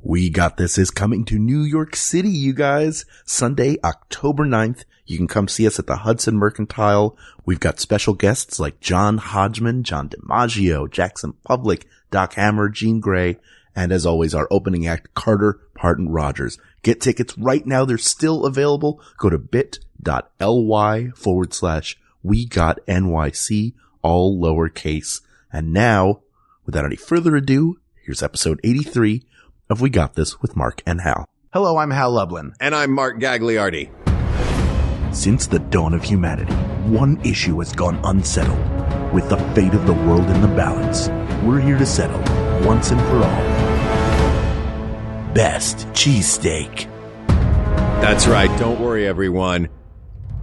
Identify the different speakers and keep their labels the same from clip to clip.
Speaker 1: We Got This is coming to New York City, you guys. Sunday, October 9th. You can come see us at the Hudson Mercantile. We've got special guests like John Hodgman, John DiMaggio, Jackson Public, Doc Hammer, Gene Gray, and as always, our opening act, Carter Parton Rogers. Get tickets right now. They're still available. Go to bit.ly/WeGotNYC, all lowercase. And now, without any further ado, here's episode 83 of We Got This with Mark and Hal.
Speaker 2: Hello, I'm Hal Lublin.
Speaker 3: And I'm Mark Gagliardi.
Speaker 1: Since the dawn of humanity, one issue has gone unsettled. With the fate of the world in the balance, we're here to settle, once and for all, best cheesesteak.
Speaker 3: That's right. Don't worry, everyone.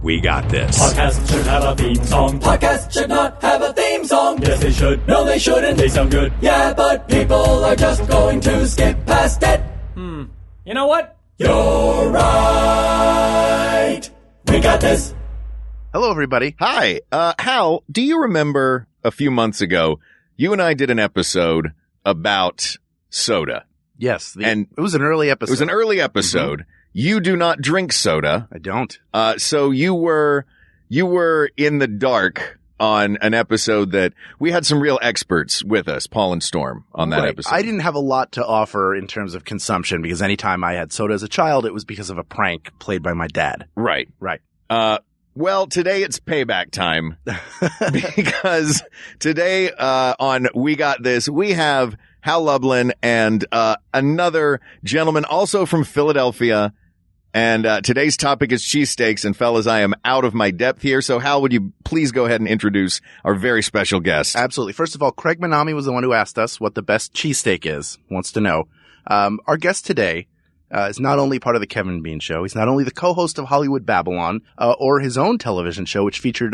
Speaker 3: We got this.
Speaker 4: Podcasts should have a theme song. Podcasts should not have a theme song. Yes, they should. No, they shouldn't. They sound good. Yeah, but people are just going to skip past it. You know what? You're right. We got this.
Speaker 2: Hello, everybody.
Speaker 3: Hi. Hal, do you remember a few months ago, you and I did an episode about soda?
Speaker 2: Yes,
Speaker 3: and
Speaker 2: it was an early episode.
Speaker 3: It was an early episode. Mm-hmm. You do not drink soda.
Speaker 2: I don't.
Speaker 3: So you were in the dark on an episode that we had some real experts with us, Paul and Storm, on that episode.
Speaker 2: I didn't have a lot to offer in terms of consumption because anytime I had soda as a child, it was because of a prank played by my dad.
Speaker 3: Right. Well, today it's payback time because today on We Got This, we have Hal Lublin and another gentleman also from Philadelphia. And today's topic is cheesesteaks. And fellas, I am out of my depth here. So Hal, would you please go ahead and introduce our very special guest?
Speaker 2: Absolutely. First of all, Craig Manami was the one who asked us what the best cheesesteak is, wants to know. Our guest today is not only part of the Kevin Bean Show, he's not only the co-host of Hollywood Babylon, or his own television show, which featured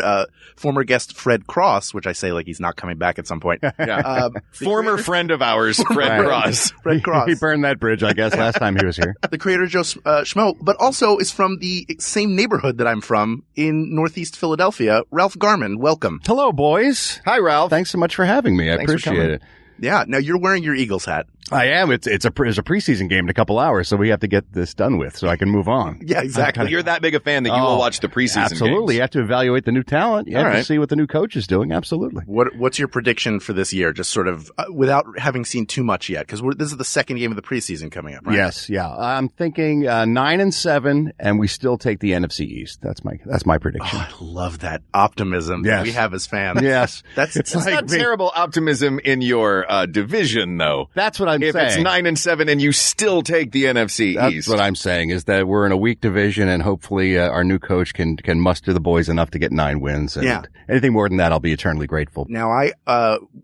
Speaker 2: former guest Fred Cross, which I say like he's not coming back at some point.
Speaker 3: Yeah. Former friend of ours, Fred Cross.
Speaker 2: Fred Cross.
Speaker 5: He burned that bridge, I guess, last time he was here.
Speaker 2: The creator, Joe Schmo, but also is from the same neighborhood that I'm from in Northeast Philadelphia. Ralph Garman, welcome.
Speaker 5: Hello, boys.
Speaker 3: Hi, Ralph.
Speaker 5: Thanks so much for having me. I appreciate it.
Speaker 2: Yeah. Now you're wearing your Eagles hat.
Speaker 5: I am. It's a preseason game in a couple hours, so we have to get this done with so I can move on.
Speaker 2: Yeah, exactly.
Speaker 3: You're that big a fan that you will watch the preseason
Speaker 5: Absolutely.
Speaker 3: games.
Speaker 5: You have to evaluate the new talent. You have to see what the new coach is doing. Absolutely.
Speaker 2: What's your prediction for this year? Just sort of without having seen too much yet, because this is the second game of the preseason coming up, right?
Speaker 5: Yes. Yeah. I'm thinking 9-7, and we still take the NFC East. That's my prediction.
Speaker 2: Oh, I love that optimism that we have as fans.
Speaker 5: Yes.
Speaker 2: It's
Speaker 3: like not terrible optimism in your division, though.
Speaker 5: That's what I'm saying.
Speaker 3: If it's 9-7 and you still take the NFC East.
Speaker 5: That's what I'm saying is that we're in a weak division and hopefully our new coach can muster the boys enough to get 9 wins. And anything more than that, I'll be eternally grateful.
Speaker 2: Now,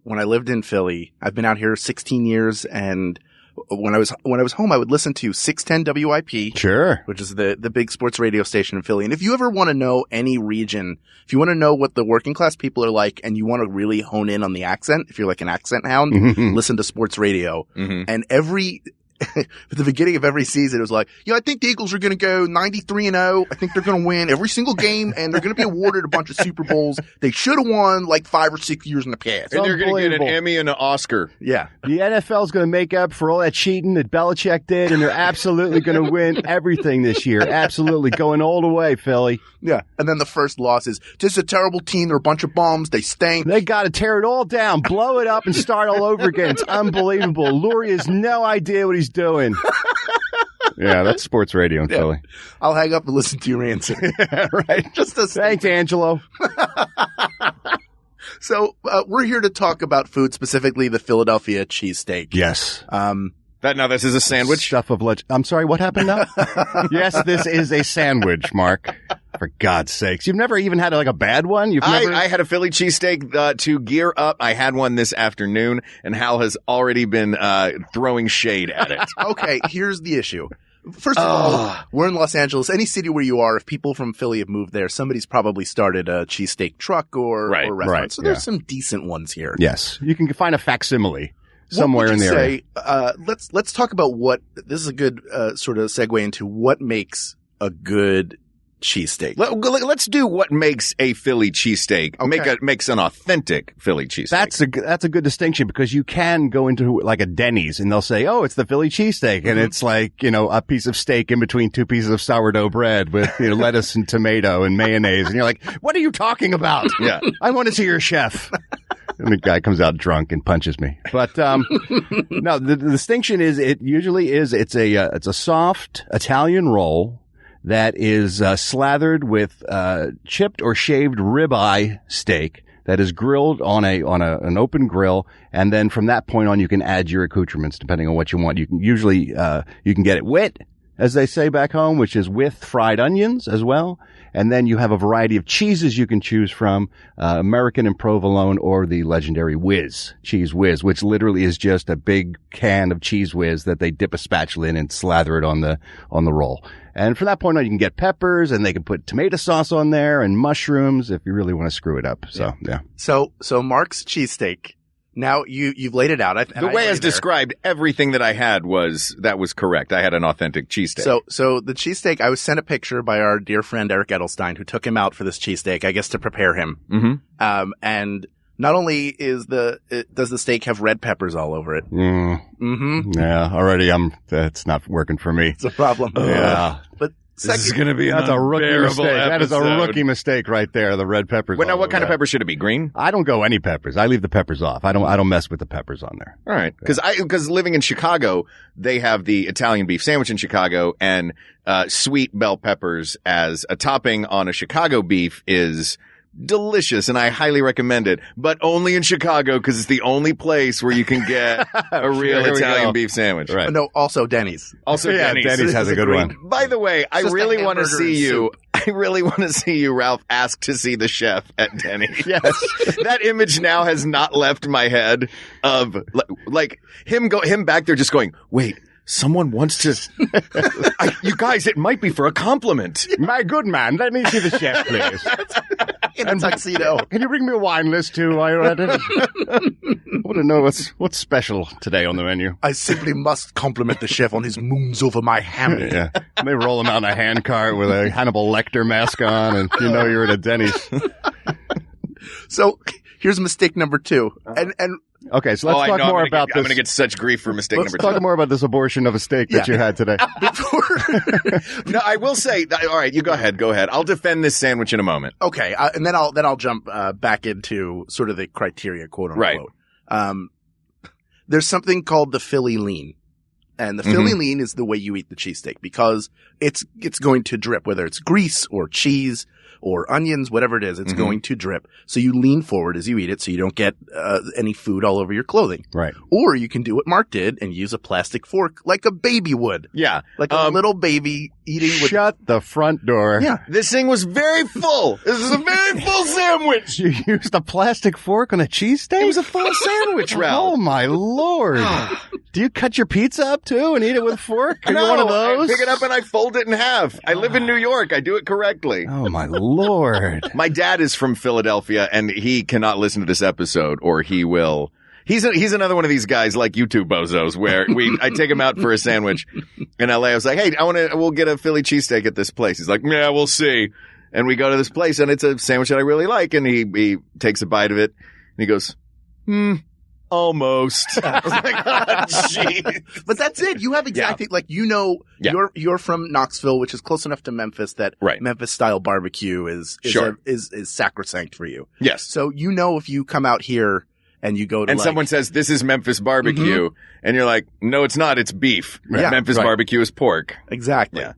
Speaker 2: when I lived in Philly, I've been out here 16 years, and when I was home, I would listen to 610 WIP.
Speaker 5: Sure.
Speaker 2: Which is the big sports radio station in Philly. And if you ever want to know any region, if you want to know what the working class people are like and you want to really hone in on the accent, if you're like an accent hound, listen to sports radio. Mm-hmm. And at the beginning of every season, it was like, I think the Eagles are going to go 93-0. I think they're going to win every single game, and they're going to be awarded a bunch of Super Bowls they should have won like 5 or 6 years in the past.
Speaker 3: And they're going to get an Emmy and an Oscar.
Speaker 2: Yeah.
Speaker 5: The NFL's going to make up for all that cheating that Belichick did, and they're absolutely going to win everything this year. Absolutely. Going all the way, Philly.
Speaker 2: Yeah. And then the first loss is, this is a terrible team. They're a bunch of bums. They stink.
Speaker 5: They got to tear it all down, blow it up, and start all over again. It's unbelievable. Lurie has no idea what he's doing. Yeah, that's sports radio in Philly.
Speaker 2: I'll hang up and listen to your answer.
Speaker 5: Right. Thanks, Angelo.
Speaker 2: So we're here to talk about food, specifically the Philadelphia cheesesteak.
Speaker 5: Yes.
Speaker 3: This is a sandwich?
Speaker 5: Stuff of I'm sorry, what happened now? Yes, this is a sandwich, Mark. For God's sakes. You've never even had a bad one?
Speaker 3: I had a Philly cheesesteak to gear up. I had one this afternoon, and Hal has already been throwing shade at it.
Speaker 2: Okay, here's the issue. First of all, we're in Los Angeles. Any city where you are, if people from Philly have moved there, somebody's probably started a cheesesteak truck or restaurant.
Speaker 5: Right,
Speaker 2: so there's some decent ones here.
Speaker 5: Yes. You can find a facsimile somewhere in the area.
Speaker 2: Let's talk about this is a good sort of segue into what makes a good cheesesteak.
Speaker 3: Let's do what makes a Philly cheesesteak.
Speaker 2: Okay.
Speaker 3: Makes an authentic Philly cheesesteak.
Speaker 5: That's a good distinction because you can go into like a Denny's and they'll say, "Oh, it's the Philly cheesesteak," and it's like a piece of steak in between two pieces of sourdough bread with lettuce and tomato and mayonnaise, and you're like, "What are you talking about?"
Speaker 3: Yeah,
Speaker 5: I want to see your chef. And the guy comes out drunk and punches me. But no, the distinction is it's a soft Italian roll that is slathered with chipped or shaved ribeye steak that is grilled on an open grill, and then from that point on you can add your accoutrements depending on what you want. You can usually you can get it wit, as they say back home, which is with fried onions as well. And then you have a variety of cheeses you can choose from, American and provolone, or the legendary Whiz, Cheese Whiz, which literally is just a big can of Cheese Whiz that they dip a spatula in and slather it on the roll. And from that point on, you can get peppers, and they can put tomato sauce on there and mushrooms if you really want to screw it up. So, yeah.
Speaker 2: So Mark's cheesesteak. Now you've laid it out.
Speaker 3: The way as described, everything that I had was correct. I had an authentic cheesesteak.
Speaker 2: So the cheesesteak, I was sent a picture by our dear friend Eric Edelstein, who took him out for this cheesesteak, I guess to prepare him.
Speaker 3: Mm-hmm.
Speaker 2: And not only does the steak have red peppers all over it.
Speaker 5: Mm-hmm. Yeah, already that's not working for me.
Speaker 2: It's a problem.
Speaker 5: Yeah.
Speaker 2: But
Speaker 3: this is going to be
Speaker 5: that's a rookie mistake.
Speaker 3: Episode.
Speaker 5: That is a rookie mistake right there. The red peppers.
Speaker 3: Well, now what kind of pepper should it be? Green?
Speaker 5: I don't go any peppers. I leave the peppers off. I don't mess with the peppers on there.
Speaker 3: All right. Because living in Chicago, they have the Italian beef sandwich in Chicago, and sweet bell peppers as a topping on a Chicago beef is delicious, and I highly recommend it, but only in Chicago because it's the only place where you can get a real Italian beef sandwich.
Speaker 5: Right.
Speaker 2: No, also Denny's.
Speaker 3: Also,
Speaker 5: yeah,
Speaker 3: Denny's
Speaker 5: has a good one.
Speaker 3: By the way, I really want to see you. I really want to see you, Ralph, ask to see the chef at Denny's.
Speaker 5: Yes.
Speaker 3: That image now has not left my head of like him back there just going, wait, someone wants to, you guys, it might be for a compliment.
Speaker 5: My good man, let me see the chef, please.
Speaker 2: In a tuxedo.
Speaker 5: Can you bring me a wine list too while you're at it? I want to know what's special today on the menu.
Speaker 2: I simply must compliment the chef on his moons over my hammy.
Speaker 5: Yeah. And they roll him out in a handcart with a Hannibal Lecter mask on, and you know you're at a Denny's.
Speaker 2: So here's mistake number 2. And
Speaker 5: okay, so let's talk more about this.
Speaker 3: I'm going to get such grief for mistake number 2.
Speaker 5: Let's talk more about this abortion of a steak that you had today.
Speaker 3: No, I will say, all right, you go ahead. I'll defend this sandwich in a moment.
Speaker 2: Okay, and then I'll jump back into sort of the criteria, quote unquote.
Speaker 3: Right.
Speaker 2: There's something called the Philly lean. And the Philly lean is the way you eat the cheesesteak because it's going to drip, whether it's grease or cheese or onions, whatever it is, it's going to drip. So you lean forward as you eat it so you don't get any food all over your clothing.
Speaker 5: Right.
Speaker 2: Or you can do what Mark did and use a plastic fork like a baby would.
Speaker 3: Yeah.
Speaker 2: Like a little baby eating with...
Speaker 5: Shut the front door.
Speaker 2: Yeah.
Speaker 3: This thing was very full. This is a very full sandwich.
Speaker 5: You used a plastic fork on a cheesesteak?
Speaker 3: It was a full sandwich, Ralph.
Speaker 5: Oh, my Lord. Do you cut your pizza up, too, and eat it with a fork? Are you one of those?
Speaker 3: I pick it up and I fold it in half. I live in New York. I do it correctly.
Speaker 5: Oh, my Lord.
Speaker 3: My dad is from Philadelphia, and he cannot listen to this episode, or he will. He's another one of these guys like you two bozos, where I take him out for a sandwich in LA. I was like, hey, we'll get a Philly cheesesteak at this place. He's like, yeah, we'll see. And we go to this place, and it's a sandwich that I really like, and he takes a bite of it, and he goes, almost. I was like, oh, jeez.
Speaker 2: But that's it. You have exactly you're from Knoxville, which is close enough to Memphis that Memphis style barbecue is sacrosanct for you.
Speaker 3: Yes.
Speaker 2: So if you come out here and you go to
Speaker 3: someone says this is Memphis barbecue, and you're like, no, it's not. It's beef. Right. Memphis barbecue is pork.
Speaker 2: Exactly.
Speaker 3: Yeah.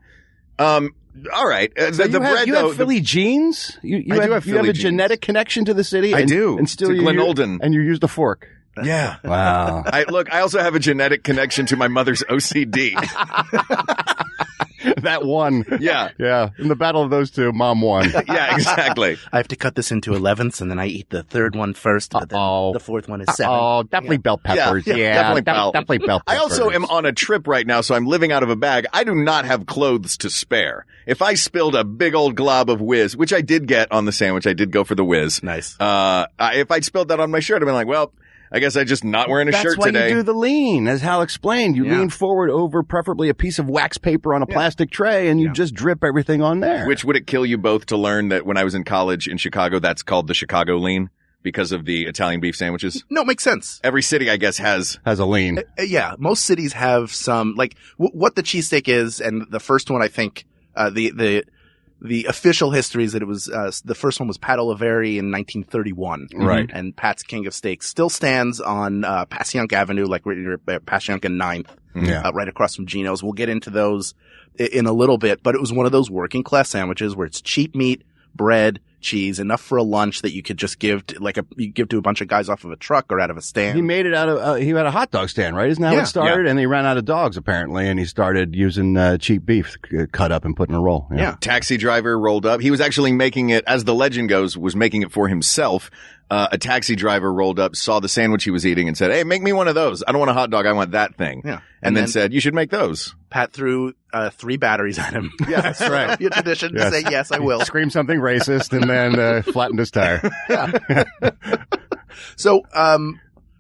Speaker 3: All right.
Speaker 5: So you have Philly genes? You have a genetic connection to the city?
Speaker 3: I do.
Speaker 5: And still
Speaker 3: to Glen Olden.
Speaker 5: And you used a fork.
Speaker 3: Yeah.
Speaker 5: Wow.
Speaker 3: I also have a genetic connection to my mother's OCD.
Speaker 5: That won.
Speaker 3: Yeah.
Speaker 5: Yeah. In the battle of those two, Mom won.
Speaker 3: Yeah, exactly.
Speaker 2: I have to cut this into 11ths, and then I eat the third one first, but then the fourth one is 7.
Speaker 5: Oh, definitely bell peppers. Yeah, definitely bell peppers.
Speaker 3: I also am on a trip right now, so I'm living out of a bag. I do not have clothes to spare. If I spilled a big old glob of whiz, which I did get on the sandwich, I did go for the whiz.
Speaker 2: Nice.
Speaker 3: If I'd spilled that on my shirt, I'd been like, well, I guess I'm just not wearing a
Speaker 5: That's
Speaker 3: shirt
Speaker 5: why
Speaker 3: today.
Speaker 5: you do the lean, as Hal explained. You lean forward over preferably a piece of wax paper on a plastic tray, and you just drip everything on there.
Speaker 3: Which would it kill you both to learn that when I was in college in Chicago, that's called the Chicago lean because of the Italian beef sandwiches?
Speaker 2: No, it makes sense.
Speaker 3: Every city, I guess, has
Speaker 5: a lean.
Speaker 2: Yeah, most cities have some, like, what the cheesesteak is, and the first one, I think, the official history is that it was, the first one was Pat Oliveri in 1931.
Speaker 5: Right.
Speaker 2: And Pat's King of Steaks still stands on, Passyunk Avenue, like Passyunk and 9th, right across from Gino's. We'll get into those in a little bit, but it was one of those working class sandwiches where it's cheap meat, bread, cheese, enough for a lunch that you could just give to, you give to a bunch of guys off of a truck or out of a stand.
Speaker 5: He made it out of, he had a hot dog stand, right? Isn't that how it started? And he ran out of dogs apparently, and he started using cheap beef cut up and put in a roll.
Speaker 2: Yeah.
Speaker 3: Taxi driver rolled up. He was actually making it, as the legend goes, was making it for himself. A taxi driver rolled up, saw the sandwich he was eating and said, "Hey, make me one of those. I don't want a hot dog. I want that thing."
Speaker 2: Yeah.
Speaker 3: And then said, "You should make those."
Speaker 2: Pat threw 3 batteries at him.
Speaker 5: Yeah, that's right.
Speaker 2: Your tradition to say, "Yes, I will."
Speaker 5: Scream something racist and then flattened his tire.
Speaker 2: Yeah. So,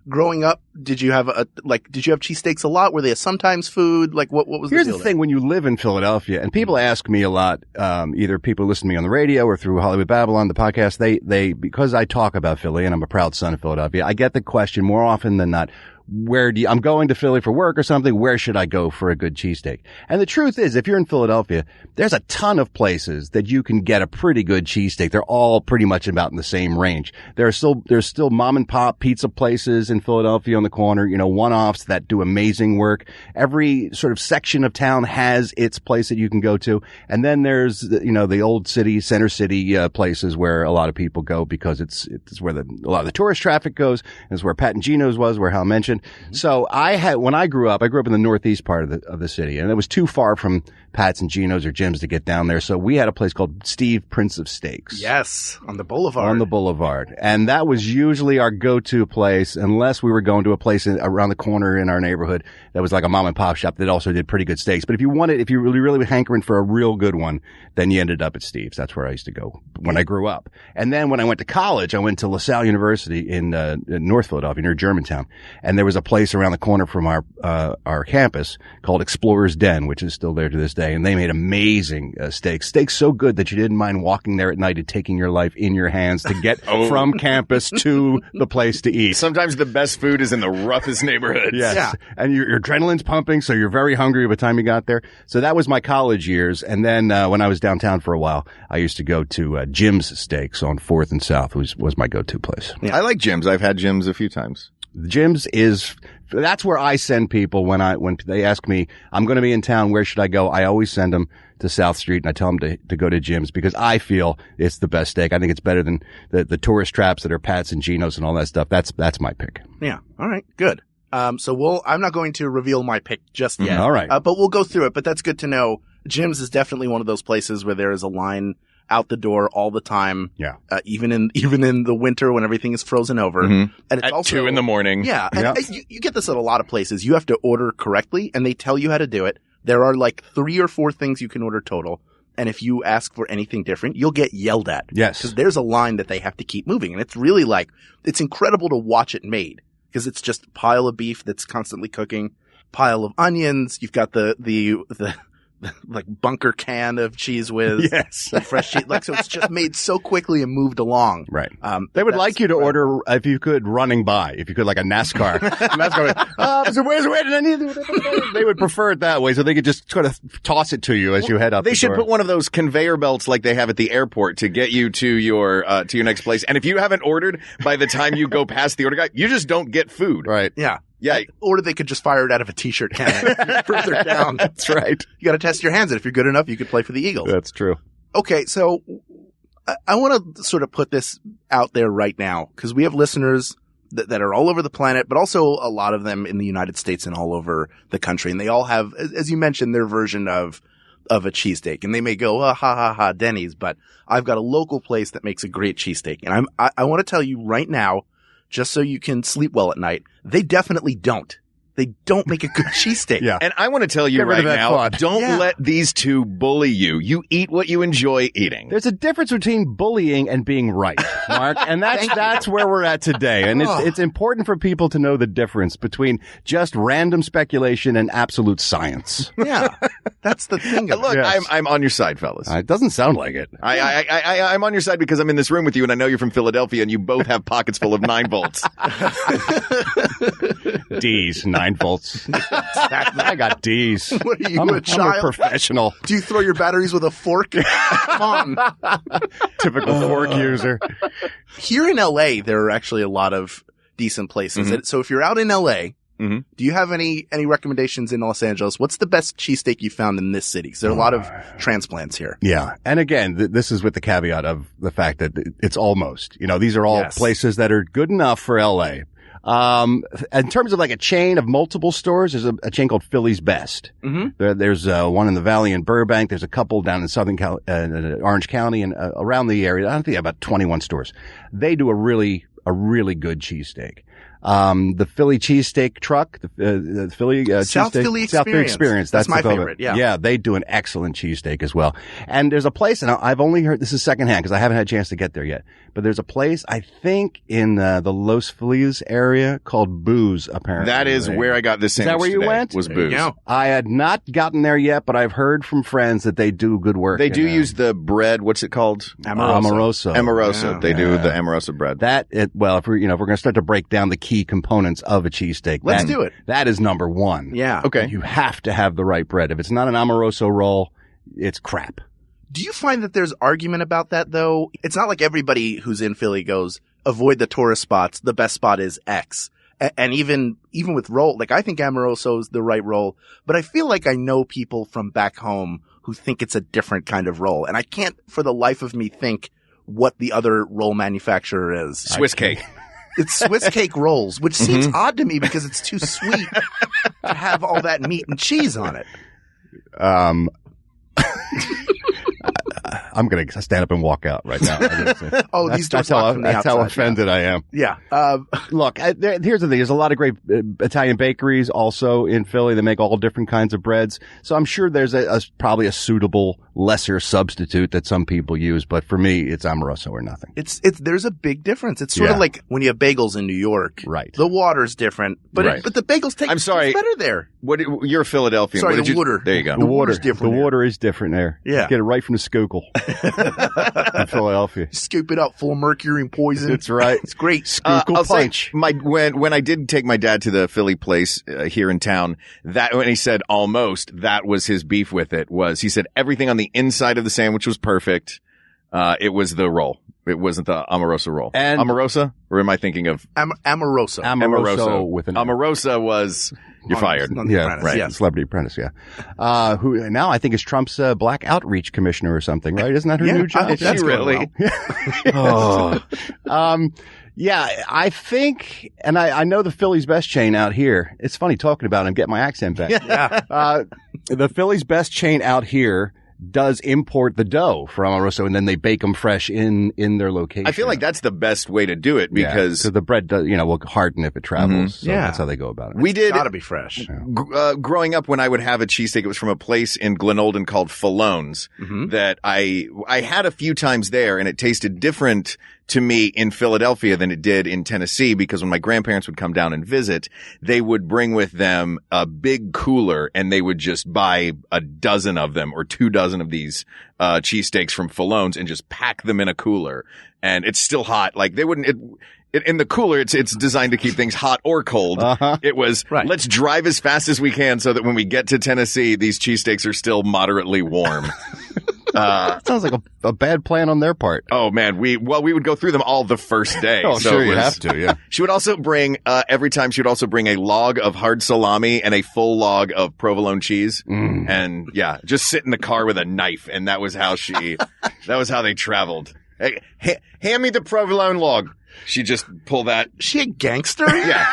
Speaker 2: growing up, did you have cheesesteaks a lot? Were they a sometimes food? Like, what was
Speaker 5: Here's
Speaker 2: the deal
Speaker 5: the thing, when you live in Philadelphia, and people ask me a lot, either people listen to me on the radio or through Hollywood Babylon, the podcast, they, because I talk about Philly and I'm a proud son of Philadelphia, I get the question more often than not, I'm going to Philly for work or something, where should I go for a good cheesesteak? And the truth is, if you're in Philadelphia, there's a ton of places that you can get a pretty good cheesesteak. They're all pretty much about in the same range. There's still mom and pop pizza places in Philadelphia on the corner, one-offs that do amazing work. Every sort of section of town has its place that you can go to. And then there's, the old city, center city, places where a lot of people go because it's where a lot of the tourist traffic goes. It's where Pat and Gino's was, where Hal mentioned. Mm-hmm. So when I grew up in the northeast part of the city, and it was too far from Pat's and Gino's or Jim's to get down there. So we had a place called Steve Prince of Steaks.
Speaker 2: Yes, on the boulevard.
Speaker 5: On the boulevard. And that was usually our go-to place, unless we were going to a place around the corner in our neighborhood that was like a mom and pop shop that also did pretty good steaks. But if you really hankering for a real good one, then you ended up at Steve's. That's where I used to go when I grew up. And then when I went to college, I went to LaSalle University in North Philadelphia, near Germantown. And there was a place around the corner from our campus called Explorer's Den, which is still there to this day. And they made amazing steaks so good that you didn't mind walking there at night and taking your life in your hands to get from campus to the place to eat.
Speaker 3: Sometimes the best food is in the roughest neighborhoods.
Speaker 5: Yes.
Speaker 2: Yeah.
Speaker 5: And your adrenaline's pumping, so you're very hungry by the time you got there. So that was my college years. And then when I was downtown for a while, I used to go to Jim's Steaks on 4th and South, was my go-to place.
Speaker 3: Yeah. I like Jim's. I've had Jim's a few times.
Speaker 5: Jim's that's where I send people when they ask me, I'm going to be in town, where should I go? I always send them to South Street, and I tell them to go to Jim's because I feel it's the best steak. I think it's better than the tourist traps that are Pat's and Gino's and all that stuff. That's my pick.
Speaker 2: Yeah. All right. Good. So I'm not going to reveal my pick just yet.
Speaker 5: All right.
Speaker 2: But we'll go through it. But that's good to know. Jim's is definitely one of those places where there is a line out the door all the time.
Speaker 5: Yeah.
Speaker 2: Even in the winter when everything is frozen over.
Speaker 3: Mm-hmm.
Speaker 2: And it's
Speaker 3: at
Speaker 2: also
Speaker 3: 2 a.m.
Speaker 2: Yeah. And you get this at a lot of places. You have to order correctly and they tell you how to do it. There are like 3 or 4 things you can order total. And if you ask for anything different, you'll get yelled at.
Speaker 5: Yes.
Speaker 2: Because there's a line that they have to keep moving. And it's really it's incredible to watch it made because it's just a pile of beef that's constantly cooking, pile of onions. You've got the like bunker can of Cheese Whiz.
Speaker 5: Yes.
Speaker 2: Fresh cheese. So it's just made so quickly and moved along.
Speaker 5: Right. They would like you to order, if you could, running by. If you could, like a NASCAR. So where's they would prefer it that way, so they could just sort of toss it to you as you head up.
Speaker 3: They should put one of those conveyor belts like they have at the airport to get you to your next place. And if you haven't ordered by the time you go past the order guy, you just don't get food.
Speaker 5: Right.
Speaker 2: Yeah.
Speaker 3: Yeah.
Speaker 2: Or they could just fire it out of a t-shirt can further down.
Speaker 5: That's right.
Speaker 2: You got to test your hands. And if you're good enough, you could play for the Eagles.
Speaker 5: That's true.
Speaker 2: Okay. So I want to sort of put this out there right now because we have listeners that are all over the planet, but also a lot of them in the United States and all over the country. And they all have, as you mentioned, their version of a cheesesteak. And they may go, oh, ha, ha, ha, Denny's. But I've got a local place that makes a great cheesesteak. And I want to tell you right now, just so you can sleep well at night, they definitely don't. they don't make a good cheesesteak.
Speaker 5: Yeah.
Speaker 3: And I want to tell you
Speaker 5: Get rid
Speaker 3: right
Speaker 5: of that
Speaker 3: now,
Speaker 5: thought.
Speaker 3: don't
Speaker 2: Yeah.
Speaker 3: let these two bully you. You eat what you enjoy eating.
Speaker 5: There's a difference between bullying and being right, Mark, and that's where we're at today. And it's important for people to know the difference between just random speculation and absolute science.
Speaker 2: Yeah. That's the thing.
Speaker 3: Look,
Speaker 5: Yes.
Speaker 3: I'm on your side, fellas.
Speaker 5: It doesn't sound like it.
Speaker 3: I'm on your side because I'm in this room with you and I know you're from Philadelphia and you both have pockets full of 9 volts.
Speaker 5: D's, 9 volts. I got D's.
Speaker 2: What are you,
Speaker 5: I'm
Speaker 2: a
Speaker 5: a
Speaker 2: child?
Speaker 5: professional.
Speaker 2: Do you throw your batteries with a fork? Come on.
Speaker 5: Typical fork user.
Speaker 2: Here in LA, there are actually a lot of decent places.
Speaker 3: Mhm.
Speaker 2: So if you're out in LA,
Speaker 3: Mhm.
Speaker 2: do you have any recommendations in Los Angeles? What's the best cheesesteak you found in this city? 'Cause there are a lot of transplants here.
Speaker 5: Yeah. And again, this is with the caveat of the fact that it's almost, these are all
Speaker 2: Yes.
Speaker 5: places that are good enough for LA. In terms of like a chain of multiple stores, there's a chain called Philly's Best.
Speaker 2: Mm-hmm.
Speaker 5: There's one in the Valley in Burbank. There's a couple down in Orange County and around the area. I think they have about 21 stores. They do a really good cheesesteak. The Philly cheesesteak truck, the Philly
Speaker 2: South
Speaker 5: cheesesteak,
Speaker 2: Philly
Speaker 5: South Philly
Speaker 2: Experience.
Speaker 5: Experience.
Speaker 2: That's my
Speaker 5: the
Speaker 2: favorite, yeah.
Speaker 5: Yeah, they do an excellent cheesesteak as well. And there's a place, and I've only heard this is secondhand because I haven't had a chance to get there yet. But there's a place I think in the Los Feliz area called Booze. Apparently,
Speaker 3: That is where I got this sandwich.
Speaker 5: that where you
Speaker 3: today,
Speaker 5: went?
Speaker 3: Was
Speaker 2: There you
Speaker 3: booze.
Speaker 2: go.
Speaker 5: I had not gotten there yet, but I've heard from friends that they do good work.
Speaker 3: They do
Speaker 5: in,
Speaker 3: use the bread. What's it called?
Speaker 5: Amoroso.
Speaker 3: Amoroso.
Speaker 2: Yeah.
Speaker 3: They do the Amoroso bread.
Speaker 5: If we're going to start to break down the key components of a cheesesteak,
Speaker 2: Let's do it.
Speaker 5: That is number one.
Speaker 2: Yeah.
Speaker 3: Okay.
Speaker 5: You have to have the right bread. If it's not an Amoroso roll, it's crap.
Speaker 2: Do you find that there's argument about that though? It's not like everybody who's in Philly goes, avoid the tourist spots. The best spot is X. And even with roll, like I think Amoroso is the right roll, but I feel like I know people from back home who think it's a different kind of roll. And I can't for the life of me think what the other roll manufacturer is.
Speaker 3: Swiss cake.
Speaker 2: It's Swiss cake rolls, which seems odd to me because it's too sweet to have all that meat and cheese on it.
Speaker 5: I'm going to stand up and walk out right now.
Speaker 2: Oh, these doors locked from the
Speaker 5: that's how
Speaker 2: outside,
Speaker 5: offended I am.
Speaker 2: Yeah.
Speaker 5: Look, here's the thing. There's a lot of great Italian bakeries also in Philly. They make all different kinds of breads. So I'm sure there's probably a suitable lesser substitute that some people use. But for me, it's Amoroso or nothing.
Speaker 2: There's a big difference. It's sort of
Speaker 5: Yeah.
Speaker 2: like when you have bagels in New York.
Speaker 5: Right.
Speaker 2: The water's different, but
Speaker 3: Right.
Speaker 2: but the bagels taste
Speaker 3: I'm sorry.
Speaker 2: better there.
Speaker 3: You're a Philadelphian.
Speaker 2: Sorry,
Speaker 3: What did
Speaker 2: the
Speaker 3: you-
Speaker 2: water.
Speaker 3: There you go.
Speaker 5: The
Speaker 2: water's different
Speaker 5: The
Speaker 2: there.
Speaker 5: water is different there.
Speaker 2: Yeah.
Speaker 5: Get it right from the Schuylkill in Philadelphia.
Speaker 2: Scoop it up full of mercury and poison.
Speaker 5: That's right.
Speaker 2: It's great.
Speaker 5: Schuylkill
Speaker 3: I'll
Speaker 5: punch.
Speaker 3: say when I did take my dad to the Philly place here in town, that when he said almost, that was his beef with it. Was he said everything on the inside of the sandwich was perfect. It was the roll. It wasn't the Amoroso roll.
Speaker 5: And-
Speaker 3: Amorosa, or am I thinking of
Speaker 2: Amoroso.
Speaker 5: Amoroso with an
Speaker 3: Amorosa? Was you're fired?
Speaker 2: On The
Speaker 5: Yeah,
Speaker 2: Apprentice,
Speaker 5: right.
Speaker 2: yes.
Speaker 5: Celebrity Apprentice, yeah. Who now I think is Trump's black outreach commissioner or something, right? Isn't that her
Speaker 2: Yeah,
Speaker 5: new
Speaker 2: I
Speaker 5: job?
Speaker 2: hope
Speaker 3: Is she
Speaker 2: that's going
Speaker 3: really?
Speaker 2: well.
Speaker 5: Yeah, I think, and I know the Philly's Best chain out here. It's funny talking about it and get my accent back.
Speaker 2: Yeah.
Speaker 5: The Philly's Best chain out here does import the dough from Amoroso, and then they bake them fresh in their location.
Speaker 3: I feel like that's the best way to do it because
Speaker 5: so the bread does, will harden if it travels. So
Speaker 2: Yeah.
Speaker 5: that's how they go about it.
Speaker 3: we did
Speaker 2: Gotta be fresh.
Speaker 3: growing up when I would have a cheesesteak, it was from a place in Glenolden called Falone's that I had a few times there, and it tasted different to me in Philadelphia than it did in Tennessee, because when my grandparents would come down and visit, they would bring with them a big cooler and they would just buy a dozen of them or 2 dozen of these cheesesteaks from Falone's and just pack them in a cooler. And it's still hot. Like they wouldn't, in the cooler, it's designed to keep things hot or cold. It was,
Speaker 2: Right.
Speaker 3: let's drive as fast as we can so that when we get to Tennessee, these cheesesteaks are still moderately warm.
Speaker 5: Sounds like a bad plan on their part.
Speaker 3: Oh man, we would go through them all the first day.
Speaker 5: Oh,
Speaker 3: So
Speaker 5: sure,
Speaker 3: it
Speaker 5: you
Speaker 3: was-
Speaker 5: have to, yeah.
Speaker 3: She would also bring, every time she would also bring a log of hard salami and a full log of provolone cheese. And yeah, just sit in the car with a knife. And that was how that was how they traveled. Hey, hand me the provolone log. She just pull that.
Speaker 2: She a gangster?
Speaker 3: Yeah.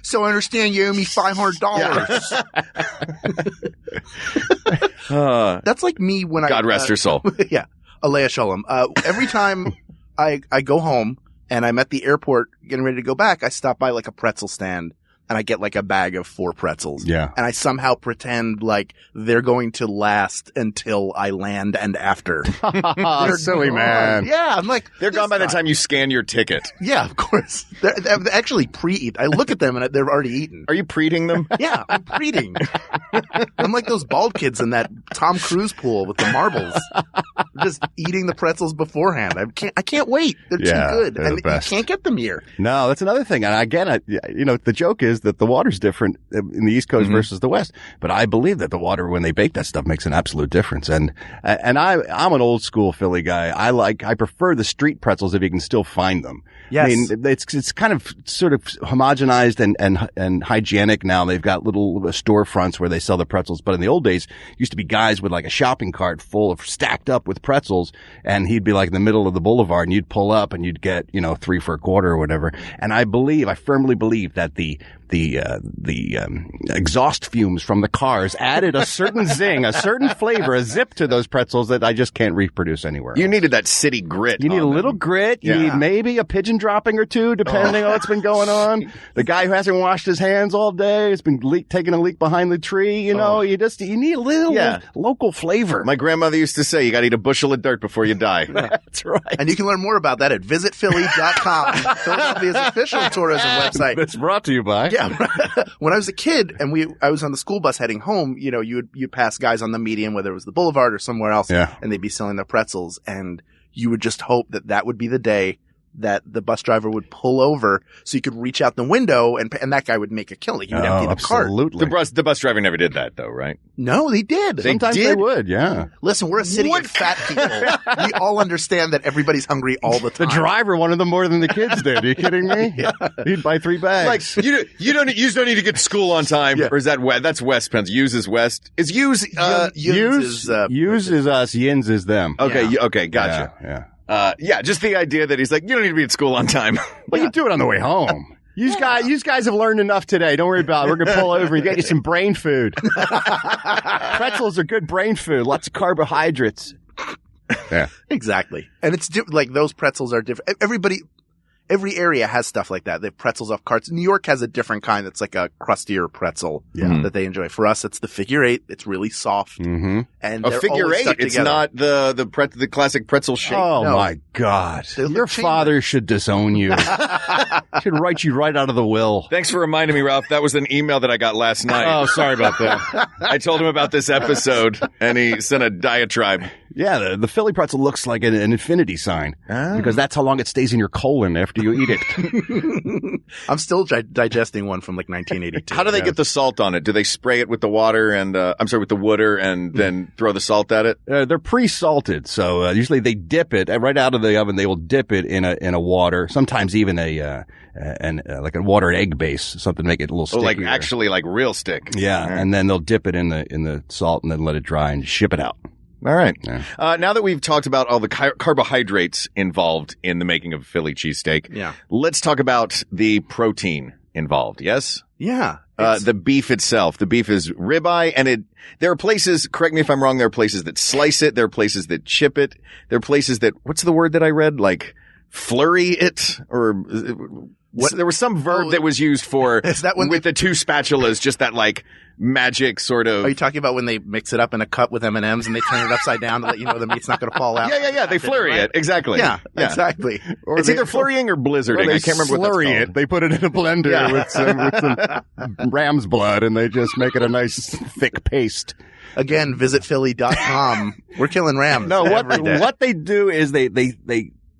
Speaker 2: So I understand you owe me $500. That's like me when
Speaker 3: God rest her soul.
Speaker 2: Yeah. Alea Shalom. Every time I go home and I'm at the airport getting ready to go back, I stop by like a pretzel stand and I get like a bag of 4 pretzels.
Speaker 5: Yeah.
Speaker 2: And I somehow pretend like they're going to last until I land and after. They're
Speaker 5: Silly
Speaker 2: gone.
Speaker 5: man.
Speaker 2: Yeah. I'm like,
Speaker 3: They're gone by the time you scan your ticket.
Speaker 2: Yeah, of course. They're actually pre-eat. I look at them and they're already eaten.
Speaker 3: Are you pre-eating them?
Speaker 2: Yeah, I'm pre-eating. I'm like those bald kids in that Tom Cruise pool with the marbles. Just eating the pretzels beforehand. I can't wait. They're too good.
Speaker 5: They're
Speaker 2: And
Speaker 5: the best.
Speaker 2: you can't get them here.
Speaker 5: No, that's another thing. And again, the joke is that the water's different in the East Coast versus the West. But I believe that the water, when they bake that stuff, makes an absolute difference. And I'm an old school Philly guy. I prefer the street pretzels if you can still find them.
Speaker 2: Yes.
Speaker 5: I mean, it's kind of sort of homogenized and hygienic now. They've got little storefronts where they sell the pretzels. But in the old days, used to be guys with like a shopping cart full of stacked up with pretzels. And he'd be like in the middle of the boulevard and you'd pull up and you'd get, 3 for a quarter or whatever. And I firmly believe that the exhaust fumes from the cars added a certain zing, a certain flavor, a zip to those pretzels that I just can't reproduce anywhere
Speaker 3: You
Speaker 5: else.
Speaker 3: needed that city grit.
Speaker 5: You need a little grit. You need maybe a pigeon dropping or two, depending on what's been going on. The guy who hasn't washed his hands all day has been taking a leak behind the tree. You need a little local flavor.
Speaker 3: My grandmother used to say, you got to eat a bushel of dirt before you die.
Speaker 5: That's right.
Speaker 2: And you can learn more about that at visitphilly.com, Philadelphia's official tourism website.
Speaker 5: That's brought to you by.
Speaker 2: Yeah. When I was a kid and I was on the school bus heading home, you'd pass guys on the median, whether it was the boulevard or somewhere else, and they'd be selling their pretzels. And you would just hope that would be the day that the bus driver would pull over so you could reach out the window and that guy would make a killing. He would empty the cart.
Speaker 5: Absolutely.
Speaker 3: The bus driver never did that though, right?
Speaker 2: No, they did.
Speaker 5: Sometimes they would, yeah.
Speaker 2: Listen, we're a city of fat people. We all understand that everybody's hungry all the
Speaker 5: The
Speaker 2: time.
Speaker 5: driver wanted them more than the kids did. Are you kidding me? He'd buy 3 bags.
Speaker 3: Like, you don't need to get to school on time.
Speaker 2: Yeah.
Speaker 3: Or is that West? That's West Penn. Use is West. Is use,
Speaker 5: Use is us, yins is them.
Speaker 3: okay.
Speaker 2: Yeah.
Speaker 3: Okay. Gotcha.
Speaker 5: Yeah.
Speaker 3: Just the idea that he's like, you don't need to be at school on time.
Speaker 5: Well, you do it on the way home. You guys have learned enough today. Don't worry about it. We're going to pull over and get you some brain food. Pretzels are good brain food. Lots of carbohydrates. Yeah.
Speaker 2: Exactly. And it's like those pretzels are different. Every area has stuff like that. They have pretzels off carts. New York has a different kind that's like a crustier pretzel that they enjoy. For us, it's the figure 8. It's really soft.
Speaker 5: Mm-hmm.
Speaker 2: And
Speaker 3: A
Speaker 2: they're
Speaker 3: figure
Speaker 2: always
Speaker 3: 8.
Speaker 2: stuck
Speaker 3: It's
Speaker 2: together.
Speaker 3: not the classic pretzel shape.
Speaker 5: Oh,
Speaker 2: No.
Speaker 5: my God.
Speaker 2: They look
Speaker 5: Your
Speaker 2: cheap.
Speaker 5: father should disown you. Should write you right out of the will.
Speaker 3: Thanks for reminding me, Ralph. That was an email that I got last night.
Speaker 5: Oh, sorry about that.
Speaker 3: I told him about this episode, and he sent a diatribe.
Speaker 5: Yeah, the Philly pretzel looks like an infinity sign because that's how long it stays in your colon after you eat it.
Speaker 2: I'm still digesting one from like 1982.
Speaker 3: How do they get the salt on it? Do they spray it with the water and with the water and then throw the salt at it?
Speaker 5: They're pre-salted, so usually they dip it right out of the oven. They will dip it in a water, sometimes even like a water and egg base, something to make it a little stickier.
Speaker 3: Like real stick.
Speaker 5: Yeah, and then they'll dip it in the salt and then let it dry and ship it out.
Speaker 3: All right.
Speaker 5: Yeah.
Speaker 3: Now that we've talked about all the carbohydrates involved in the making of Philly cheesesteak, let's talk about the protein involved. Yes?
Speaker 2: Yeah.
Speaker 3: The beef itself. The beef is ribeye, and there are places, correct me if I'm wrong, there are places that slice it, there are places that chip it, there are places that, what's the word that I read? Like, flurry it? Or, there was some verb that was used for,
Speaker 2: Is that when
Speaker 3: with the 2 spatulas, just that like, magic sort of.
Speaker 2: Are you talking about when they mix it up in a cup with M&Ms and they turn it upside down to let you know the meat's not going to fall out?
Speaker 3: Yeah. They flurry it. Exactly.
Speaker 2: Yeah, exactly.
Speaker 5: Or
Speaker 3: It's either flurrying or blizzarding. I can't remember what that's
Speaker 5: slurry
Speaker 3: called.
Speaker 5: it. They put it in a blender with some ram's blood, and they just make it a nice thick paste.
Speaker 2: Again, visit Philly.com. We're killing rams.
Speaker 5: No,
Speaker 2: every day.
Speaker 5: what they do is they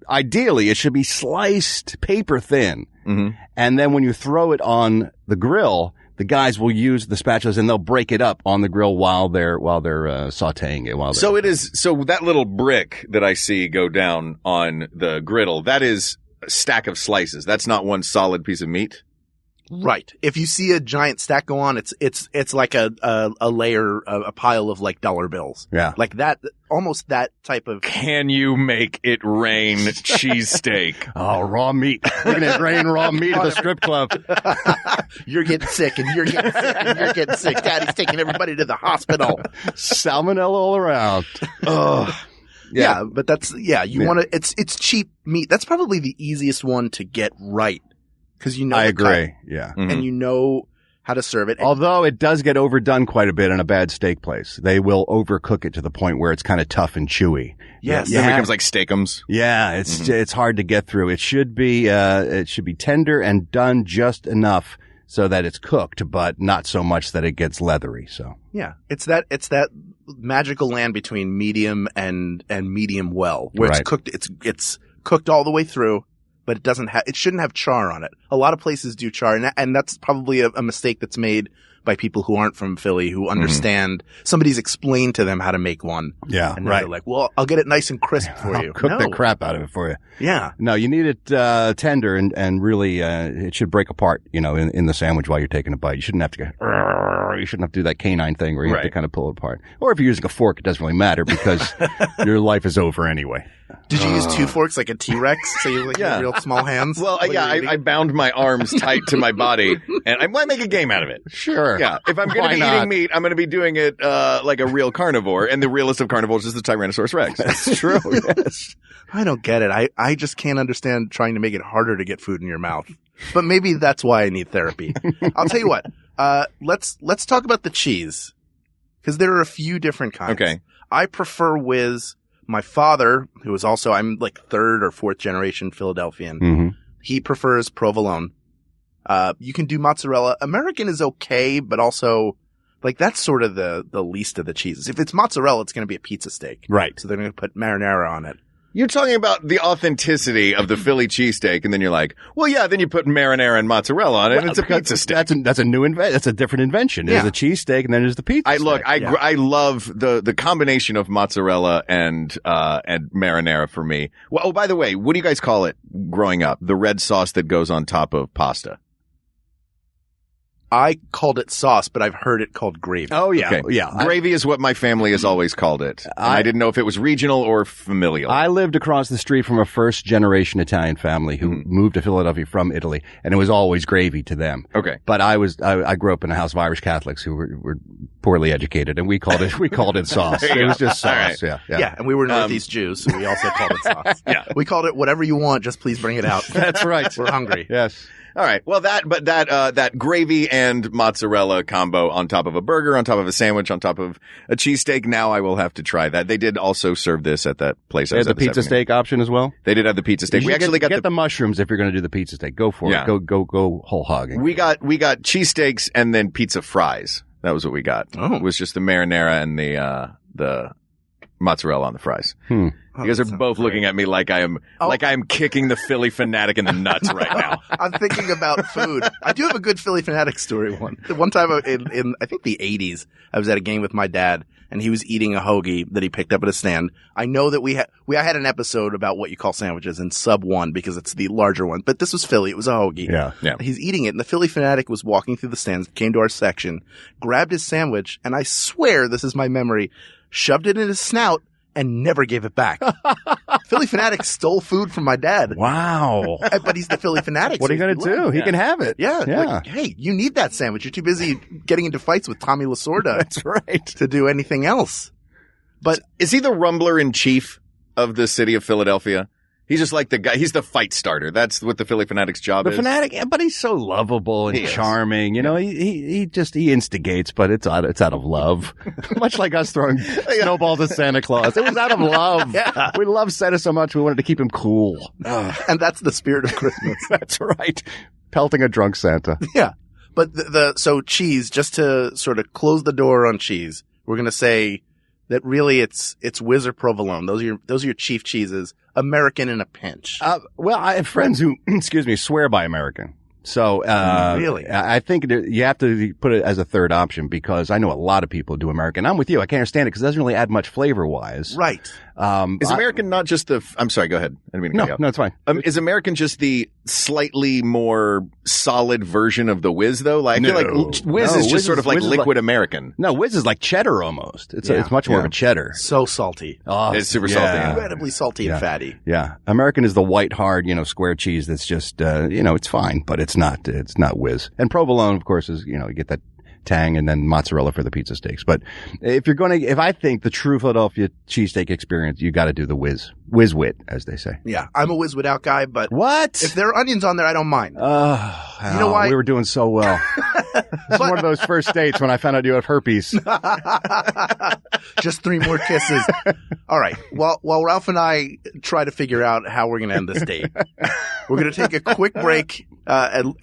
Speaker 5: ideally it should be sliced paper thin, and then when you throw it on the grill, the guys will use the spatulas and they'll break it up on the grill while they're sautéing it.
Speaker 3: So that little brick that I see go down on the griddle, that is a stack of slices. That's not one solid piece of meat.
Speaker 2: Right. If you see a giant stack go on, it's like a layer, a pile of like dollar bills.
Speaker 5: Yeah.
Speaker 2: Like that, almost that type of.
Speaker 3: Can you make it rain cheesesteak?
Speaker 5: Oh, raw meat. We're going to rain raw meat at the strip club.
Speaker 2: You're getting sick and you're getting sick and you're getting sick. Daddy's taking everybody to the hospital.
Speaker 5: Salmonella all around.
Speaker 2: Yeah, but you want to, it's cheap meat. That's probably the easiest one to get right. because you know
Speaker 5: I
Speaker 2: the
Speaker 5: agree.
Speaker 2: cut,
Speaker 5: Yeah.
Speaker 2: and you know how to serve it.
Speaker 5: Although it does get overdone quite a bit in a bad steak place. They will overcook it to the point where it's kind of tough and chewy.
Speaker 2: Yes.
Speaker 3: Then it becomes like steakums.
Speaker 5: Yeah, it's hard to get through. It should be tender and done just enough so that it's cooked, but not so much that it gets leathery. So
Speaker 2: Yeah, it's that magical land between medium and medium well, where
Speaker 5: Right.
Speaker 2: it's cooked. It's cooked all the way through, but it shouldn't have char on it. A lot of places do char, and that's probably a mistake that's made by people who aren't from Philly, who understand. Somebody's explained to them how to make one.
Speaker 5: yeah,
Speaker 2: And
Speaker 5: right.
Speaker 2: they're like, well, I'll get it nice and crisp for
Speaker 5: I'll
Speaker 2: you.
Speaker 5: cook
Speaker 2: No.
Speaker 5: the crap out of it for you.
Speaker 2: Yeah.
Speaker 5: No, you need it tender and really it should break apart, in the sandwich while you're taking a bite. You shouldn't have to go. You shouldn't have to do that canine thing where you have to
Speaker 3: Right.
Speaker 5: kind of pull it apart. Or if you're using a fork, it doesn't really matter because your life is over anyway.
Speaker 2: Did you use 2 forks like a T-Rex? So you like
Speaker 3: Yeah.
Speaker 2: real small hands?
Speaker 3: Well,
Speaker 2: while
Speaker 3: yeah,
Speaker 2: you're eating?
Speaker 3: I bound my arms tight to my body, and I might make a game out of it.
Speaker 5: Sure.
Speaker 3: Yeah, if I'm going
Speaker 5: Why
Speaker 3: to be
Speaker 5: not?
Speaker 3: eating meat, I'm going to be doing it like a real carnivore, and the realest of carnivores is the Tyrannosaurus Rex.
Speaker 5: That's true. Yes.
Speaker 2: I don't get it. I just can't understand trying to make it harder to get food in your mouth. But maybe that's why I need therapy. I'll tell you what. Let's talk about the cheese, because there are a few different kinds.
Speaker 3: Okay.
Speaker 2: I prefer Whiz. My father, who is also, I'm like 3rd or 4th generation Philadelphian,
Speaker 5: Mm-hmm.
Speaker 2: he prefers provolone. You can do mozzarella. American is okay, but also like that's sort of the least of the cheeses. If it's mozzarella, it's going to be a pizza steak.
Speaker 5: Right.
Speaker 2: So they're going to put marinara on it.
Speaker 3: You're talking about the authenticity of the Philly cheesesteak, and then you're like, well, yeah, then you put marinara and mozzarella on it, and it's a pizza steak.
Speaker 5: That's a new that's a different invention. There's
Speaker 2: Yeah.
Speaker 5: a cheesesteak and then there's the pizza steak.
Speaker 3: I love the combination of mozzarella and marinara for me. Well, oh, by the way, what do you guys call it growing up? The red sauce that goes on top of pasta.
Speaker 2: I called it sauce, but I've heard it called gravy.
Speaker 5: Oh yeah.
Speaker 3: Okay.
Speaker 5: Yeah.
Speaker 3: Gravy is what my family has always called it. And I didn't know if it was regional or familial.
Speaker 5: I lived across the street from a first generation Italian family who moved to Philadelphia from Italy, and it was always gravy to them.
Speaker 3: Okay.
Speaker 5: But I grew up in a house of Irish Catholics who were poorly educated, and we called it sauce. It was just
Speaker 3: All
Speaker 5: sauce.
Speaker 3: right.
Speaker 2: Yeah, and we were Northeast Jews, so we also called it sauce.
Speaker 3: Yeah.
Speaker 2: We called it whatever you want, just please bring it out.
Speaker 5: That's right.
Speaker 2: We're hungry.
Speaker 5: Yes.
Speaker 3: All right. Well, that gravy and mozzarella combo on top of a burger, on top of a sandwich, on top of a cheesesteak. Now I will have to try that. They did also serve this at that place.
Speaker 5: They had the pizza steak option as well.
Speaker 3: They did have the pizza steak.
Speaker 5: You
Speaker 3: We
Speaker 5: should
Speaker 3: actually
Speaker 5: get
Speaker 3: got
Speaker 5: the mushrooms if you're going to do the pizza steak. Go for
Speaker 3: Yeah.
Speaker 5: it. Go whole hogging.
Speaker 3: we got cheesesteaks and then pizza fries. That was what we got.
Speaker 2: Oh.
Speaker 3: It was just the marinara and the mozzarella on the fries.
Speaker 2: Oh,
Speaker 3: You guys are
Speaker 2: that sounds
Speaker 3: bould
Speaker 2: great.
Speaker 3: looking at me like I am kicking the Philly fanatic in the nuts right now.
Speaker 2: I'm thinking about food. I do have a good Philly fanatic story. One time in I think the 80s, I was at a game with my dad, and he was eating a hoagie that he picked up at a stand. I know that I had an episode about what you call sandwiches in sub 1 because it's the larger one, but this was Philly. It was a hoagie.
Speaker 5: Yeah.
Speaker 3: Yeah.
Speaker 2: He's eating it, and the Philly fanatic was walking through the stands, came to our section, grabbed his sandwich, and I swear this is my memory, shoved it in his snout and never gave it back. Philly fanatic stole food from my dad.
Speaker 5: Wow.
Speaker 2: But he's the Philly fanatic.
Speaker 5: What are you going to do? He can have it.
Speaker 2: Yeah.
Speaker 5: Yeah.
Speaker 2: Like, hey, you need that sandwich. You're too busy getting into fights with Tommy Lasorda
Speaker 5: That's right.
Speaker 2: to do anything else. But
Speaker 3: Is he the rumbler in chief of the city of Philadelphia? He's just like the guy. He's the fight starter. That's what the Philly Fanatic's job
Speaker 5: The
Speaker 3: is.
Speaker 5: fanatic, yeah, but he's so lovable and
Speaker 3: He is.
Speaker 5: charming. You know, he instigates, but it's out of love. Much like us throwing snowballs at Santa Claus. It was out of love.
Speaker 2: Yeah.
Speaker 5: We love Santa so much we wanted to keep him cool.
Speaker 2: and that's the spirit of Christmas.
Speaker 5: That's right. Pelting a drunk Santa.
Speaker 2: Yeah. But so cheese, just to sort of close the door on cheese, we're going to say that really it's Whiz or provolone. Those are your chief cheeses. American in a pinch.
Speaker 5: Well, I have friends who, swear by American. So,
Speaker 2: Really?
Speaker 5: I think you have to put it as a third option because I know a lot of people do American. I'm with you. I can't understand it because it doesn't really add much flavor wise.
Speaker 2: Right.
Speaker 3: Is American not just the? I'm sorry. Go ahead. I didn't mean to cut you off.
Speaker 5: No, it's fine.
Speaker 3: Is American just the slightly more solid version of the Whiz, though? Like, I feel like Whiz is just sort of like
Speaker 5: Whiz is
Speaker 3: liquid American.
Speaker 5: No, Whiz is like cheddar almost. It's much more of a cheddar.
Speaker 2: So salty.
Speaker 5: Oh,
Speaker 3: It's super salty.
Speaker 2: Incredibly salty and fatty.
Speaker 5: Yeah. American is the white, hard, square cheese that's just, it's fine, but it's not Whiz. And provolone, of course, is, you get that tang and then mozzarella for the pizza steaks. But if I think the true Philadelphia cheesesteak experience, you got to do the Whiz whiz-wit, as they say.
Speaker 2: Yeah, I'm a whiz without guy, but
Speaker 5: What?
Speaker 2: if there are onions on there, I don't mind.
Speaker 5: You know
Speaker 2: why?
Speaker 5: We were doing so well. This is one of those first dates when I found out you have herpes.
Speaker 2: Just 3 more kisses. All right. While Ralph and I try to figure out how we're going to end this date, we're going to take a quick break, and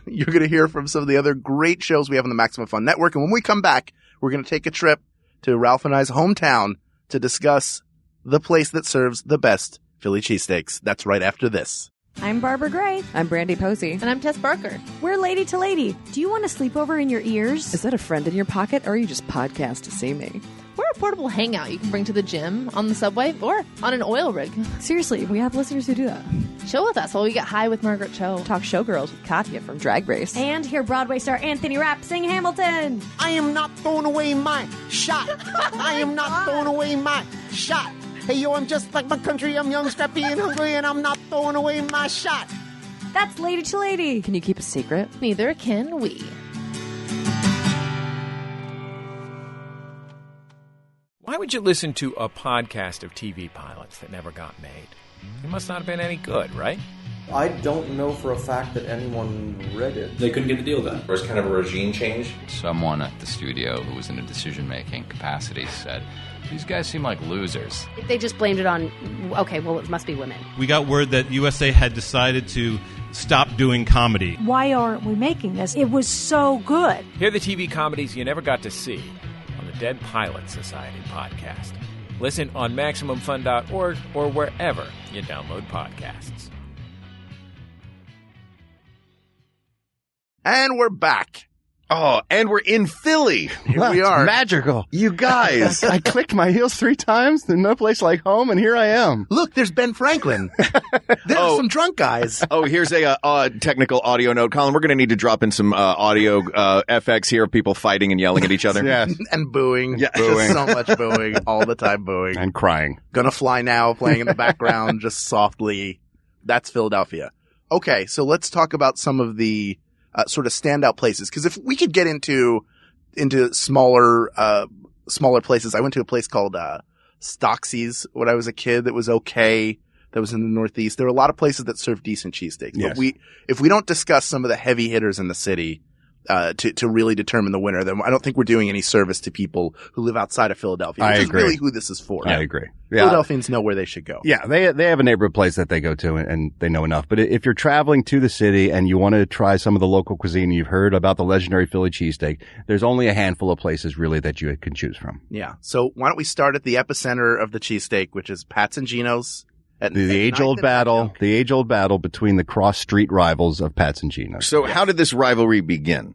Speaker 2: you're going to hear from some of the other great shows we have on the Maximum Fun Network. And when we come back, we're going to take a trip to Ralph and I's hometown to discuss the place that serves the best Philly cheesesteaks. That's right after this.
Speaker 6: I'm Barbara Gray.
Speaker 7: I'm Brandy Posey.
Speaker 8: And I'm Tess Barker.
Speaker 6: We're Lady to Lady. Do you want a sleepover in your ears?
Speaker 7: Is that a friend in your pocket, or are you just podcast to see me?
Speaker 8: We're a portable hangout you can bring to the gym, on the subway, or on an oil rig.
Speaker 6: Seriously, we have listeners who do that.
Speaker 8: Chill with us while we get high with Margaret Cho.
Speaker 7: Talk showgirls with Katya from Drag Race.
Speaker 6: And hear Broadway star Anthony Rapp sing Hamilton.
Speaker 9: I am not throwing away my shot. I am not throwing away my shot. Hey, yo, I'm just like my country. I'm young, scrappy, and hungry, and I'm not throwing away my shot.
Speaker 6: That's Lady to Lady.
Speaker 7: Can you keep a secret?
Speaker 8: Neither can we.
Speaker 10: Why would you listen to a podcast of TV pilots that never got made? It must not have been any good, right?
Speaker 11: I don't know for a fact that anyone read it.
Speaker 12: They couldn't get the deal done.
Speaker 13: There was kind of a regime change.
Speaker 14: Someone at the studio who was in a decision-making capacity said, "These guys seem like losers."
Speaker 15: They just blamed it on, okay, well, it must be women.
Speaker 16: We got word that USA had decided to stop doing comedy.
Speaker 17: Why aren't we making this? It was so good.
Speaker 10: Hear the TV comedies you never got to see on the Dead Pilot Society podcast. Listen on MaximumFun.org or wherever you download podcasts.
Speaker 2: And we're back.
Speaker 3: Oh, and we're in Philly.
Speaker 2: Here we are.
Speaker 5: Magical.
Speaker 3: You guys.
Speaker 5: I clicked my heels 3 times. There's no place like home, and here I am.
Speaker 2: Look, there's Ben Franklin. There's some drunk guys.
Speaker 3: Oh, here's a technical audio note. Colin, we're going to need to drop in some audio FX here of people fighting and yelling at each other.
Speaker 5: Yes.
Speaker 2: And booing.
Speaker 3: Yeah.
Speaker 2: Just so much booing. All the time booing.
Speaker 5: And crying.
Speaker 2: Gonna Fly Now playing in the background just softly. That's Philadelphia. Okay, so let's talk about some of the sort of standout places. Because if we could get into smaller places. I went to a place called Stocksy's when I was a kid that was okay. That was in the Northeast. There are a lot of places that serve decent cheesesteaks.
Speaker 5: Yes.
Speaker 2: But if we don't discuss some of the heavy hitters in the city to really determine the winner, then I don't think we're doing any service to people who live outside of Philadelphia, which is really who this is for.
Speaker 5: I agree. Yeah.
Speaker 2: Philadelphians know where they should go.
Speaker 5: Yeah, they have a neighborhood place that they go to, and they know enough. But if you're traveling to the city and you want to try some of the local cuisine, you've heard about the legendary Philly cheesesteak, there's only a handful of places really that you can choose from.
Speaker 2: Yeah. So why don't we start at the epicenter of the cheesesteak, which is Pat's and Gino's.
Speaker 5: The age-old battle between the cross-street rivals of Pat's and Gino's.
Speaker 3: So how did this rivalry begin?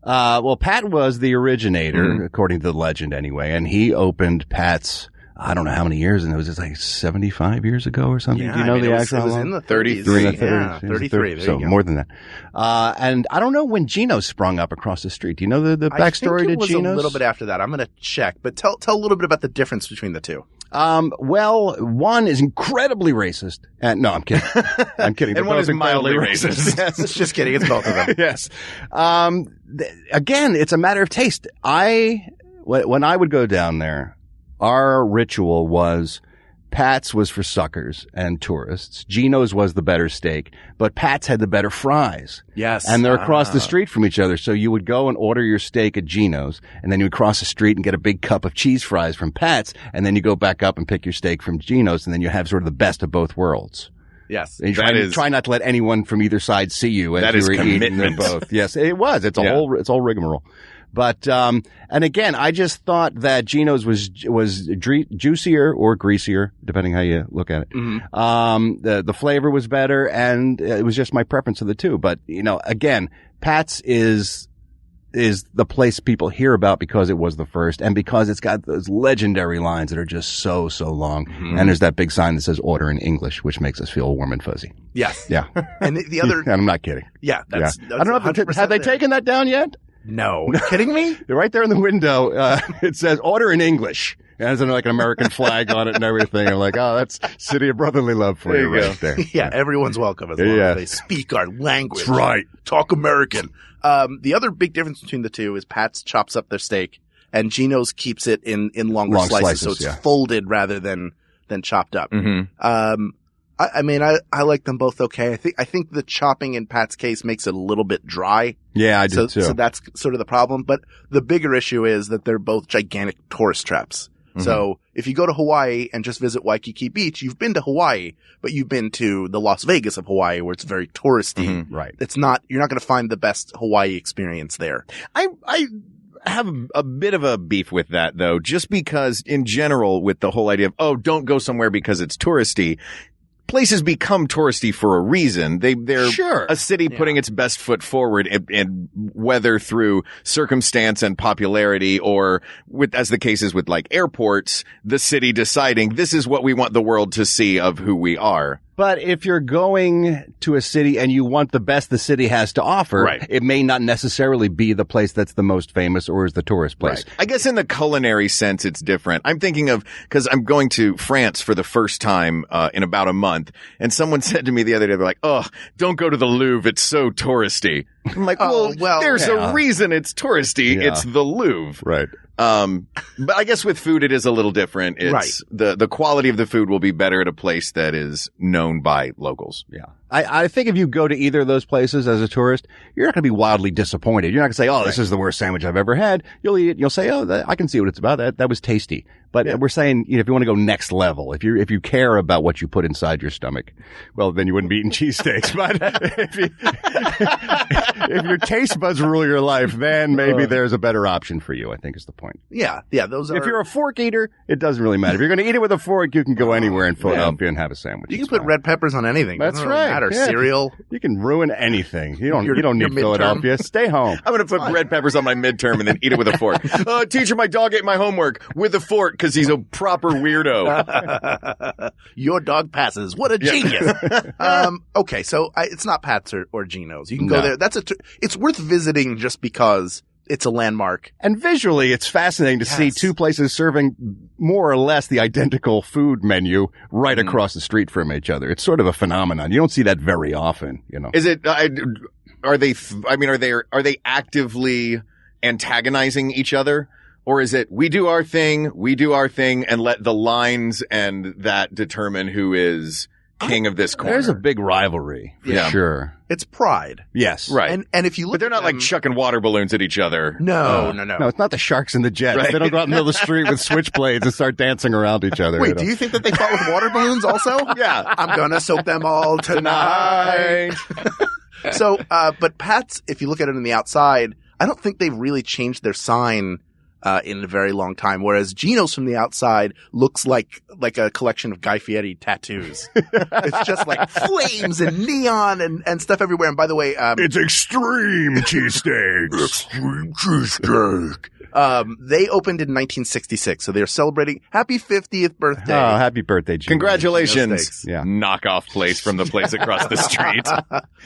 Speaker 5: Well, Pat was the originator, according to the legend anyway, and he opened Pat's, I don't know how many years, and it was just like 75 years ago or something.
Speaker 2: Yeah,
Speaker 5: do you know the actual?
Speaker 2: It was in the 30s.
Speaker 5: 33.
Speaker 2: Yeah, 33. There
Speaker 5: so
Speaker 2: you go.
Speaker 5: more than that. And I don't know when Gino's sprung up across the street. Do you know the backstory to
Speaker 2: I think it was
Speaker 5: Gino's?
Speaker 2: a little bit after that. I'm going to check, but tell a little bit about the difference between the two.
Speaker 5: Well, one is incredibly racist. And no, I'm kidding. I'm kidding.
Speaker 3: And one is mildly racist.
Speaker 2: Yes. Just kidding. It's both of them.
Speaker 5: Yes. Again, it's a matter of taste. When I would go down there, our ritual was Pat's was for suckers and tourists. Gino's was the better steak, but Pat's had the better fries.
Speaker 2: Yes.
Speaker 5: And they're across the street from each other. So you would go and order your steak at Gino's, and then you would cross the street and get a big cup of cheese fries from Pat's, and then you go back up and pick your steak from Gino's, and then you have sort of the best of both worlds.
Speaker 2: Yes.
Speaker 5: And you try not to let anyone from either side see you as you were eating them both. Yes, it was. It's all rigmarole. But, and again, I just thought that Gino's was juicier or greasier, depending how you look at it.
Speaker 2: Mm-hmm.
Speaker 5: The flavor was better, and it was just my preference of the two. But, again, Pat's is the place people hear about because it was the first, and because it's got those legendary lines that are just so long. Mm-hmm. And there's that big sign that says order in English, which makes us feel warm and fuzzy.
Speaker 2: Yes.
Speaker 5: Yeah.
Speaker 2: And the other,
Speaker 5: I'm not kidding.
Speaker 2: Yeah. That's
Speaker 5: I don't know if have they taken that down yet?
Speaker 2: No. Are you kidding me?
Speaker 5: They're right there in the window. It says order in English. It has like an American flag on it and everything. I'm like, oh, that's City of Brotherly Love for you right there.
Speaker 2: Yeah, everyone's welcome as long as they speak our language.
Speaker 5: That's right.
Speaker 2: Talk American. The other big difference between the two is Pat's chops up their steak and Gino's keeps it in longer slices. So it's folded rather than than chopped up.
Speaker 3: Mm-hmm.
Speaker 2: I mean, I like them both okay. I think the chopping in Pat's case makes it a little bit dry.
Speaker 5: Yeah, I do too.
Speaker 2: So that's sort of the problem. But the bigger issue is that they're both gigantic tourist traps. Mm-hmm. So if you go to Hawaii and just visit Waikiki Beach, you've been to Hawaii, but you've been to the Las Vegas of Hawaii where it's very touristy.
Speaker 5: Mm-hmm. Right.
Speaker 2: You're not going to find the best Hawaii experience there.
Speaker 3: I have a bit of a beef with that though, just because in general with the whole idea of, don't go somewhere because it's touristy. Places become touristy for a reason. They're
Speaker 5: sure.
Speaker 3: a city putting its best foot forward and whether through circumstance and popularity or as the case is with like airports, the city deciding this is what we want the world to see of who we are.
Speaker 5: But if you're going to a city and you want the best the city has to offer,
Speaker 3: right.
Speaker 5: It may not necessarily be the place that's the most famous or is the tourist place.
Speaker 3: Right. I guess in the culinary sense, it's different. I'm thinking of, cause I'm going to France for the first time, in about a month. And someone said to me the other day, they're like, don't go to the Louvre. It's so touristy. I'm like, well there's a reason it's touristy.
Speaker 5: Yeah.
Speaker 3: It's the Louvre.
Speaker 5: Right.
Speaker 3: But I guess with food, it is a little different. It's
Speaker 2: right.
Speaker 3: The quality of the food will be better at a place that is known by locals.
Speaker 5: Yeah. I think if you go to either of those places as a tourist, you're not going to be wildly disappointed. You're not going to say, this is the worst sandwich I've ever had. You'll eat it. You'll say, I can see what it's about. That was tasty. But we're saying, if you want to go next level, if you care about what you put inside your stomach, well, then you wouldn't be eating cheesesteaks. But if your taste buds rule your life, then maybe there's a better option for you, I think is the point.
Speaker 2: Yeah. Those are.
Speaker 5: If you're a fork eater, it doesn't really matter. If you're going to eat it with a fork, you can go anywhere in Philadelphia and have a sandwich.
Speaker 2: You can put red peppers on anything.
Speaker 5: That's
Speaker 2: doesn't
Speaker 5: right.
Speaker 2: Really matter.
Speaker 5: Yeah.
Speaker 2: Cereal.
Speaker 5: You can ruin anything. You don't need Philadelphia. Stay home.
Speaker 3: I'm going to put red peppers on my midterm and then eat it with a fork. Teacher, my dog ate my homework with a fork because he's a proper weirdo.
Speaker 2: Your dog passes. What a genius. Okay. So it's not Pat's or Gino's. You can go there. It's worth visiting just because it's a landmark.
Speaker 5: And visually, it's fascinating to see two places serving more or less the identical food menu right across the street from each other. It's sort of a phenomenon. You don't see that very often,
Speaker 3: Is it, are they actively antagonizing each other? Or is it, we do our thing, and let the lines and that determine who is king of this corner?
Speaker 5: There's a big rivalry, for sure.
Speaker 2: It's pride.
Speaker 5: Yes.
Speaker 3: Right.
Speaker 2: And if you look
Speaker 3: but they're not like chucking water balloons at each other.
Speaker 2: No.
Speaker 5: No, it's not the Sharks and the Jets. Right. They don't go out in the middle of the street with switchblades and start dancing around each other.
Speaker 2: Wait, do you think that they fought with water balloons also?
Speaker 3: Yeah.
Speaker 2: I'm gonna soak them all tonight. So, but Pat's, if you look at it on the outside, I don't think they've really changed their sign in a very long time, whereas Gino's from the outside looks like a collection of Guy Fieri tattoos. It's just like flames and neon and stuff everywhere. And by the way,
Speaker 5: it's extreme cheesesteak.
Speaker 2: Extreme cheesesteak. They opened in 1966, so they're celebrating happy 50th birthday.
Speaker 5: Oh, happy birthday, Gino.
Speaker 3: Congratulations.
Speaker 5: Yeah.
Speaker 3: Knockoff place from the place across the street.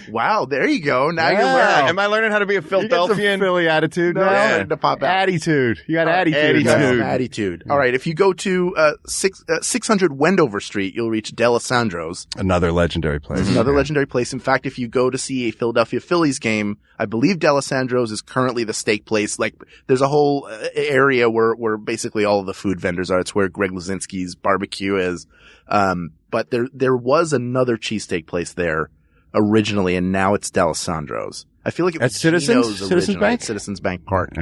Speaker 2: Wow, there you go. Now you're
Speaker 3: learning. Am I learning how to be a Philadelphian?
Speaker 5: You get some Philly attitude now.
Speaker 2: Yeah. To pop out.
Speaker 5: Attitude. You got attitude.
Speaker 2: Attitude. All right. If you go to 600 Wendover Street, you'll reach D'Alessandro's.
Speaker 5: Another legendary place.
Speaker 2: Another legendary place. In fact, if you go to see a Philadelphia Phillies game, I believe D'Alessandro's is currently the steak place. Like, there's a whole area where basically all of the food vendors are. It's where Greg Luzinski's barbecue is. But there was another cheesesteak place there originally, and now it's D'Alessandro's. I feel like it was
Speaker 5: Citizens Bank?
Speaker 2: Citizens Bank Park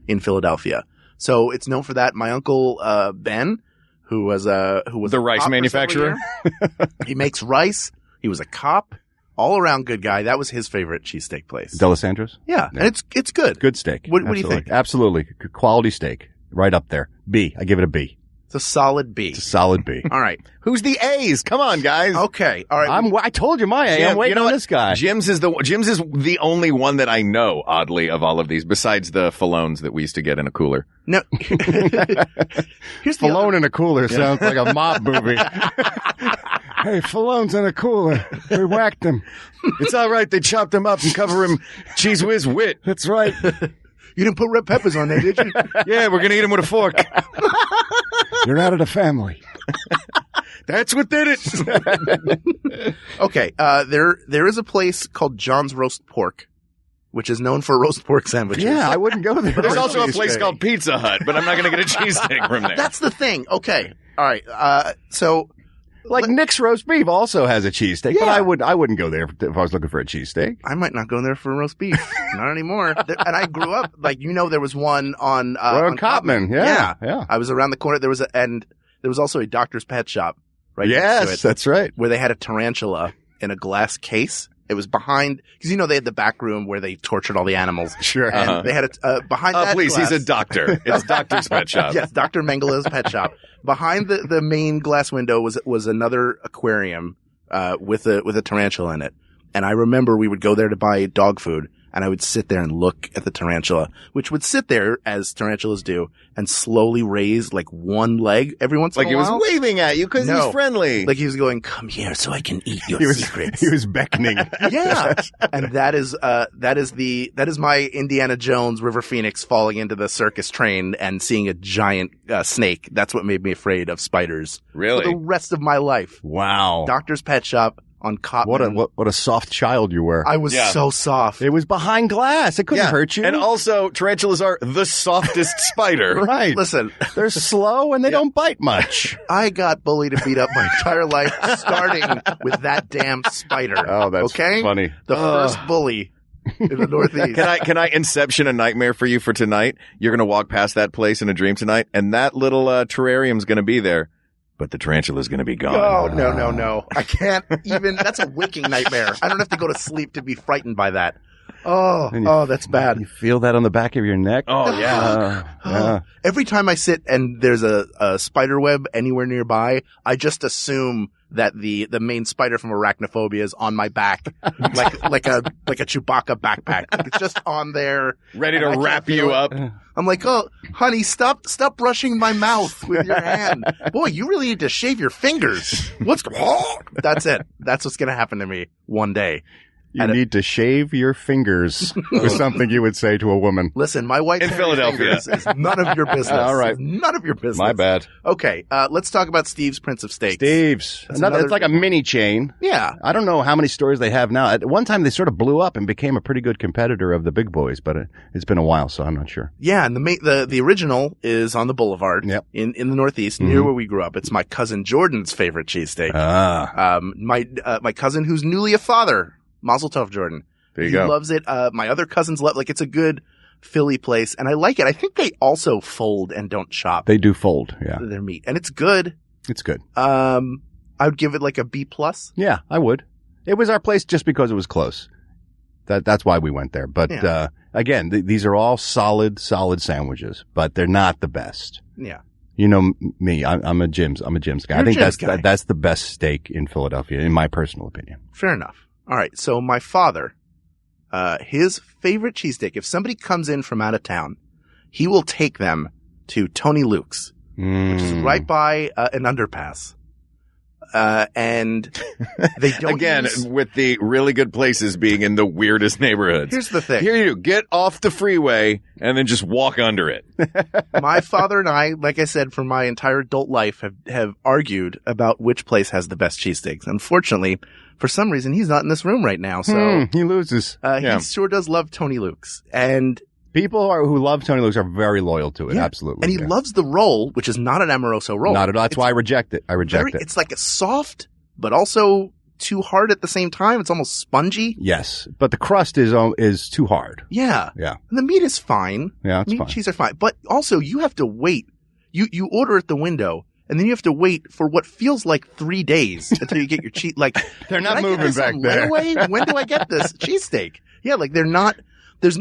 Speaker 5: in
Speaker 2: Philadelphia. So it's known for that. My uncle, Ben, who was
Speaker 3: the rice manufacturer.
Speaker 2: He makes rice. He was a cop. All around good guy. That was his favorite cheesesteak place.
Speaker 5: D'Alessandro's?
Speaker 2: Yeah. And it's good.
Speaker 5: Good steak.
Speaker 2: What do you think?
Speaker 5: Absolutely. Quality steak. Right up there. B. I give it a B.
Speaker 2: It's a solid B.
Speaker 5: It's a solid B.
Speaker 2: All right.
Speaker 3: Who's the A's? Come on, guys.
Speaker 2: Okay. All right.
Speaker 5: I told you my A. I'm waiting on this guy.
Speaker 3: Jim's is the only one that I know, oddly, of all of these, besides the Falones that we used to get in a cooler.
Speaker 2: No.
Speaker 5: Here's Falone in a cooler sounds like a mob movie. Hey, Falone's in a cooler. We whacked him.
Speaker 3: It's all right. They chopped him up and cover him cheese whiz wit.
Speaker 5: That's right.
Speaker 2: You didn't put red peppers on there, did you?
Speaker 3: Yeah, we're going to eat him with a fork.
Speaker 5: You're out of the family.
Speaker 3: That's what did it.
Speaker 2: Okay. There is a place called John's Roast Pork, which is known for roast pork sandwiches.
Speaker 5: Yeah, I wouldn't go there.
Speaker 3: There's also a place called Pizza Hut, but I'm not going to get a cheesesteak from there.
Speaker 2: That's the thing. Okay. All right. So
Speaker 5: like Nick's roast beef also has a cheesesteak,
Speaker 2: Yeah.
Speaker 5: but I wouldn't go there if I was looking for a cheesesteak.
Speaker 2: I might not go there for roast beef. Not anymore. And I grew up, there was one on
Speaker 5: Copman. Yeah.
Speaker 2: I was around the corner. There was also a doctor's pet shop right next to
Speaker 5: Yes,
Speaker 2: it,
Speaker 5: that's right.
Speaker 2: where they had a tarantula in a glass case. It was behind, because they had the back room where they tortured all the animals.
Speaker 5: Sure.
Speaker 2: And they had behind that
Speaker 3: Please,
Speaker 2: glass.
Speaker 3: he's a doctor. It's Doctor's Pet Shop.
Speaker 2: Yes, Dr. Mengele's pet shop. Behind the main glass window was another aquarium with a tarantula in it. And I remember we would go there to buy dog food, and I would sit there and look at the tarantula, which would sit there, as tarantulas do, and slowly raise like one leg every once in a
Speaker 3: Like he
Speaker 2: while.
Speaker 3: was waving at you because
Speaker 2: No.
Speaker 3: he's friendly.
Speaker 2: Like he was going, "Come here so I can eat your secrets."
Speaker 5: He was beckoning.
Speaker 2: Yeah. And that is my Indiana Jones River Phoenix falling into the circus train and seeing a giant snake. That's what made me afraid of spiders.
Speaker 3: Really?
Speaker 2: For the rest of my life.
Speaker 5: Wow.
Speaker 2: Doctor's Pet Shop on Cotman.
Speaker 5: What a soft child you were.
Speaker 2: I was so soft.
Speaker 5: It was behind glass. It couldn't hurt you.
Speaker 3: And also, tarantulas are the softest spider.
Speaker 5: Right.
Speaker 2: Listen,
Speaker 5: They're slow and they don't bite much.
Speaker 2: I got bullied and beat up my entire life, starting with that damn spider.
Speaker 5: Oh, that's
Speaker 2: okay?
Speaker 5: funny.
Speaker 2: The first bully in the Northeast.
Speaker 3: Can I inception a nightmare for you for tonight? You're going to walk past that place in a dream tonight, and that little terrarium's going to be there. But the tarantula's going to be gone.
Speaker 2: Oh, no. I can't even. That's a waking nightmare. I don't have to go to sleep to be frightened by that. Oh, that's bad.
Speaker 5: You feel that on the back of your neck?
Speaker 3: Oh, yeah.
Speaker 5: Yeah.
Speaker 2: Every time I sit and there's a spider web anywhere nearby, I just assume that the main spider from Arachnophobia is on my back, like a Chewbacca backpack. It's just on there,
Speaker 3: Ready to
Speaker 2: and I can't
Speaker 3: wrap
Speaker 2: feel
Speaker 3: you
Speaker 2: it.
Speaker 3: up.
Speaker 2: I'm like, oh, honey, stop brushing my mouth with your hand. Boy, you really need to shave your fingers. That's it. That's what's going to happen to me one day.
Speaker 5: You need to shave your fingers was something you would say to a woman.
Speaker 2: Listen, my white
Speaker 3: In Philadelphia.
Speaker 2: is none of your business.
Speaker 5: All right.
Speaker 2: It's none of your business.
Speaker 5: My bad.
Speaker 2: Okay, let's talk about Steve's Prince of Steaks.
Speaker 5: Steve's.
Speaker 2: That's
Speaker 5: It's like a mini chain.
Speaker 2: Yeah.
Speaker 5: I don't know how many stores they have now. At one time, they sort of blew up and became a pretty good competitor of the big boys, but it's been a while, so I'm not sure.
Speaker 2: Yeah, and the original is on the Boulevard in the Northeast, near where we grew up. It's my cousin Jordan's favorite cheesesteak. My cousin who's newly a father, Mazel Tov Jordan.
Speaker 3: There you
Speaker 2: he
Speaker 3: go.
Speaker 2: loves it. My other cousins love it's a good Philly place, and I like it. I think they also fold and don't chop
Speaker 5: They do fold, yeah.
Speaker 2: their meat, and it's good.
Speaker 5: It's good.
Speaker 2: I would give it like a B+.
Speaker 5: Yeah, I would. It was our place just because it was close. That's why we went there. But again, these are all solid sandwiches, but they're not the best.
Speaker 2: Yeah.
Speaker 5: You know me, I'm a Jim's guy.
Speaker 2: You're
Speaker 5: I think
Speaker 2: a Jim's guy.
Speaker 5: that's the best steak in Philadelphia, in my personal opinion.
Speaker 2: Fair enough. All right. So my father, his favorite cheesesteak, if somebody comes in from out of town, he will take them to Tony Luke's, which is right by an underpass. And they don't
Speaker 3: Again, with the really good places being in the weirdest neighborhoods.
Speaker 2: Here's the thing.
Speaker 3: Here you get off the freeway and then just walk under it.
Speaker 2: My father and I, like I said, for my entire adult life have argued about which place has the best cheesesteaks. Unfortunately, for some reason, he's not in this room right now. So
Speaker 5: he loses.
Speaker 2: He sure does love Tony Luke's. And
Speaker 5: people who love Tony Luke's are very loyal to it.
Speaker 2: Yeah.
Speaker 5: Absolutely.
Speaker 2: And he loves the roll, which is not an Amoroso roll.
Speaker 5: Not at all. That's why I reject it. it.
Speaker 2: It's like a soft, but also too hard at the same time. It's almost spongy.
Speaker 5: Yes. But the crust is too hard.
Speaker 2: Yeah.
Speaker 5: Yeah.
Speaker 2: And the meat is fine.
Speaker 5: Yeah, it's
Speaker 2: meat
Speaker 5: fine.
Speaker 2: and cheese are fine. But also you have to wait. You order at the window, and then you have to wait for what feels like 3 days until you get your cheese. Like
Speaker 5: they're not
Speaker 2: can I get
Speaker 5: moving
Speaker 2: this
Speaker 5: back
Speaker 2: on
Speaker 5: there.
Speaker 2: layaway? When do I get this cheesesteak? Yeah, like they're not. There's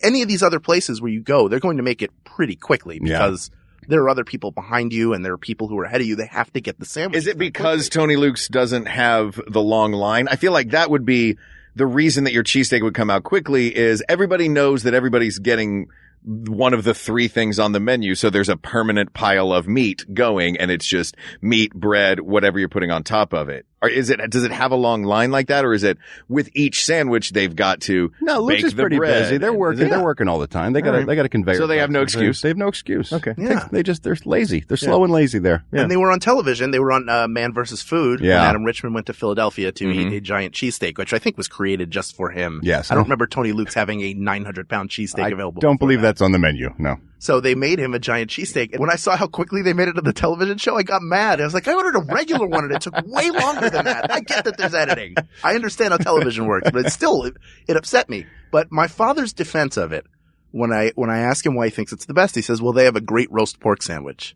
Speaker 2: any of these other places where you go, they're going to make it pretty quickly because there are other people behind you and there are people who are ahead of you. They have to get the sandwich.
Speaker 3: Is it because Tony Luke's doesn't have the long line? I feel like that would be the reason that your cheesesteak would come out quickly is everybody knows that everybody's getting one of the 3 things on the menu. So there's a permanent pile of meat going and it's just meat, bread, whatever you're putting on top of it. Does it have a long line like that, or is it with each sandwich they've got to
Speaker 5: No, Luke's
Speaker 3: bake
Speaker 5: is
Speaker 3: the
Speaker 5: pretty
Speaker 3: bread?
Speaker 5: busy. They're working. They're working all the time. They got a conveyor.
Speaker 3: So they have no
Speaker 5: belt.
Speaker 3: excuse?
Speaker 5: They have no excuse.
Speaker 3: Okay.
Speaker 2: Yeah.
Speaker 5: They're lazy. They're slow and lazy there. Yeah.
Speaker 2: And they were on television. They were on Man vs. Food when Adam Richman went to Philadelphia to eat a giant cheesesteak, which I think was created just for him.
Speaker 5: Yes.
Speaker 2: I don't remember Tony Luke's having a 900-pound cheesesteak available.
Speaker 5: Don't believe that's on the menu. No.
Speaker 2: So they made him a giant cheesesteak. And when I saw how quickly they made it to the television show, I got mad. I was like, I ordered a regular one and it took way longer than that. I get that there's editing. I understand how television works, but it upset me. But my father's defense of it, when I ask him why he thinks it's the best, he says, well, they have a great roast pork sandwich.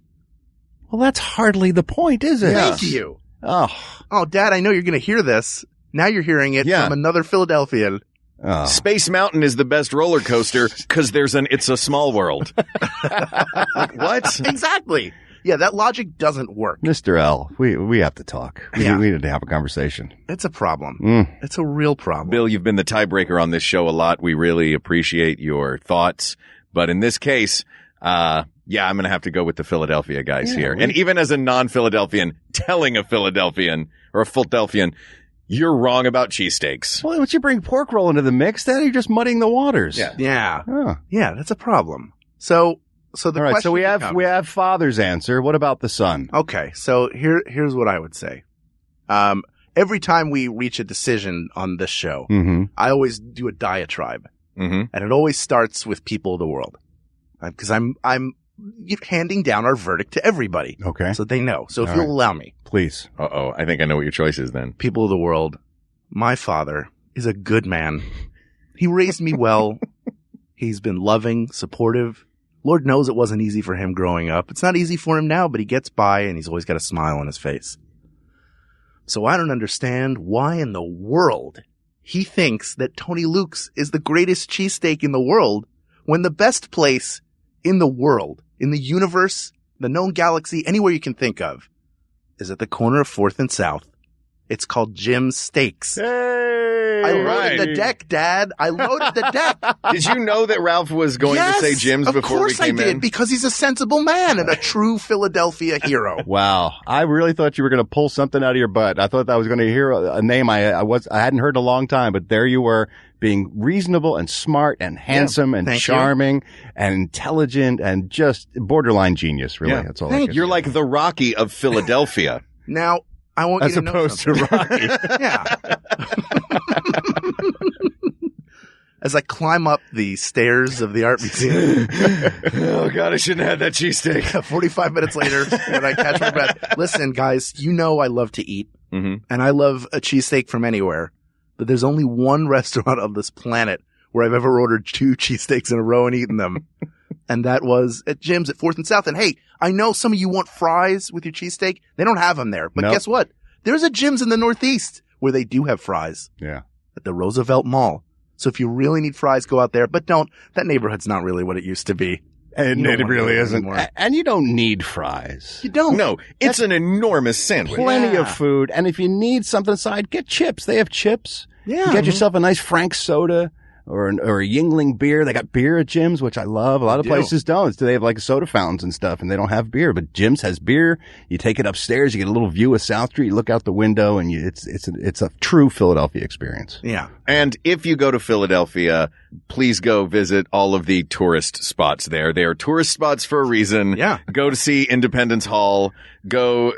Speaker 5: Well, that's hardly the point, is it?
Speaker 2: Thank you.
Speaker 5: Oh,
Speaker 2: Dad, I know you're going to hear this. Now you're hearing it from another Philadelphian.
Speaker 5: Oh.
Speaker 3: Space Mountain is the best roller coaster because it's a small world. What?
Speaker 2: Exactly. Yeah, that logic doesn't work.
Speaker 5: Mr. L, we have to talk. We need to have a conversation.
Speaker 2: It's a problem. It's a real problem.
Speaker 3: Bill, you've been the tiebreaker on this show a lot. We really appreciate your thoughts. But in this case, I'm going to have to go with the Philadelphia guys here. And even as a non-Philadelphian, telling a Philadelphian or a Philadelphian, you're wrong about cheesesteaks.
Speaker 5: Well, once you bring pork roll into the mix, then you're just muddying the waters.
Speaker 2: Yeah.
Speaker 5: Oh.
Speaker 2: Yeah, that's a problem. So the
Speaker 5: all right,
Speaker 2: question
Speaker 5: so we
Speaker 2: becomes,
Speaker 5: have father's answer. What about the son?
Speaker 2: Okay, so here's what I would say. Every time we reach a decision on this show, I always do a diatribe, and it always starts with people of the world, because I'm handing down our verdict to everybody.
Speaker 5: Okay,
Speaker 2: so they know. So if you'll allow me,
Speaker 5: please.
Speaker 3: I think I know what your choice is then.
Speaker 2: People of the world, my father is a good man. He raised me well. He's been loving, supportive. Lord knows it wasn't easy for him growing up. It's not easy for him now, but he gets by and he's always got a smile on his face. So I don't understand why in the world he thinks that Tony Luke's is the greatest cheesesteak in the world when the best place in the world, in the universe, the known galaxy, anywhere you can think of, is at the corner of 4th and South. It's called Jim's Steaks.
Speaker 5: Hey,
Speaker 2: I loaded the deck, Dad. I loaded the deck.
Speaker 3: Did you know that Ralph was going to say Jim's before we came in?
Speaker 2: Of course I did, because he's a sensible man and a true Philadelphia hero.
Speaker 5: Wow. I really thought you were going to pull something out of your butt. I thought I was going to hear a name I hadn't heard in a long time, but there you were, being reasonable and smart and handsome and charming and intelligent and just borderline genius, really. That's all I can
Speaker 3: You're like the Rocky of Philadelphia.
Speaker 2: Now, I want you
Speaker 5: as
Speaker 2: to know
Speaker 5: opposed to
Speaker 2: something.
Speaker 5: Rocky.
Speaker 2: Yeah. As I climb up the stairs of the art museum.
Speaker 3: Oh, God, I shouldn't have had that cheesesteak.
Speaker 2: 45 minutes later, when I catch my breath. Listen, guys, you know I love to eat. And I love a cheesesteak from anywhere. But there's only one restaurant on this planet where I've ever ordered 2 cheesesteaks in a row and eaten them. And that was at Jim's at 4th and South. And hey, I know some of you want fries with your cheesesteak. They don't have them there. But guess what? There's a Jim's in the Northeast where they do have fries.
Speaker 5: Yeah.
Speaker 2: At the Roosevelt Mall. So if you really need fries, go out there. But don't. That neighborhood's not really what it used to be.
Speaker 5: And it really isn't. And you don't need fries.
Speaker 2: You don't.
Speaker 3: No, it's an enormous sandwich.
Speaker 5: Plenty of food. And if you need something aside, get chips. They have chips.
Speaker 2: Yeah.
Speaker 5: Get yourself a nice Frank soda or a Yingling beer. They got beer at Jim's, which I love. A lot of places don't. So they have like soda fountains and stuff, and they don't have beer. But Jim's has beer. You take it upstairs. You get a little view of South Street. You look out the window, and it's a true Philadelphia experience.
Speaker 2: Yeah.
Speaker 3: And if you go to Philadelphia, please go visit all of the tourist spots there. They are tourist spots for a reason.
Speaker 2: Yeah.
Speaker 3: Go to see Independence Hall. Go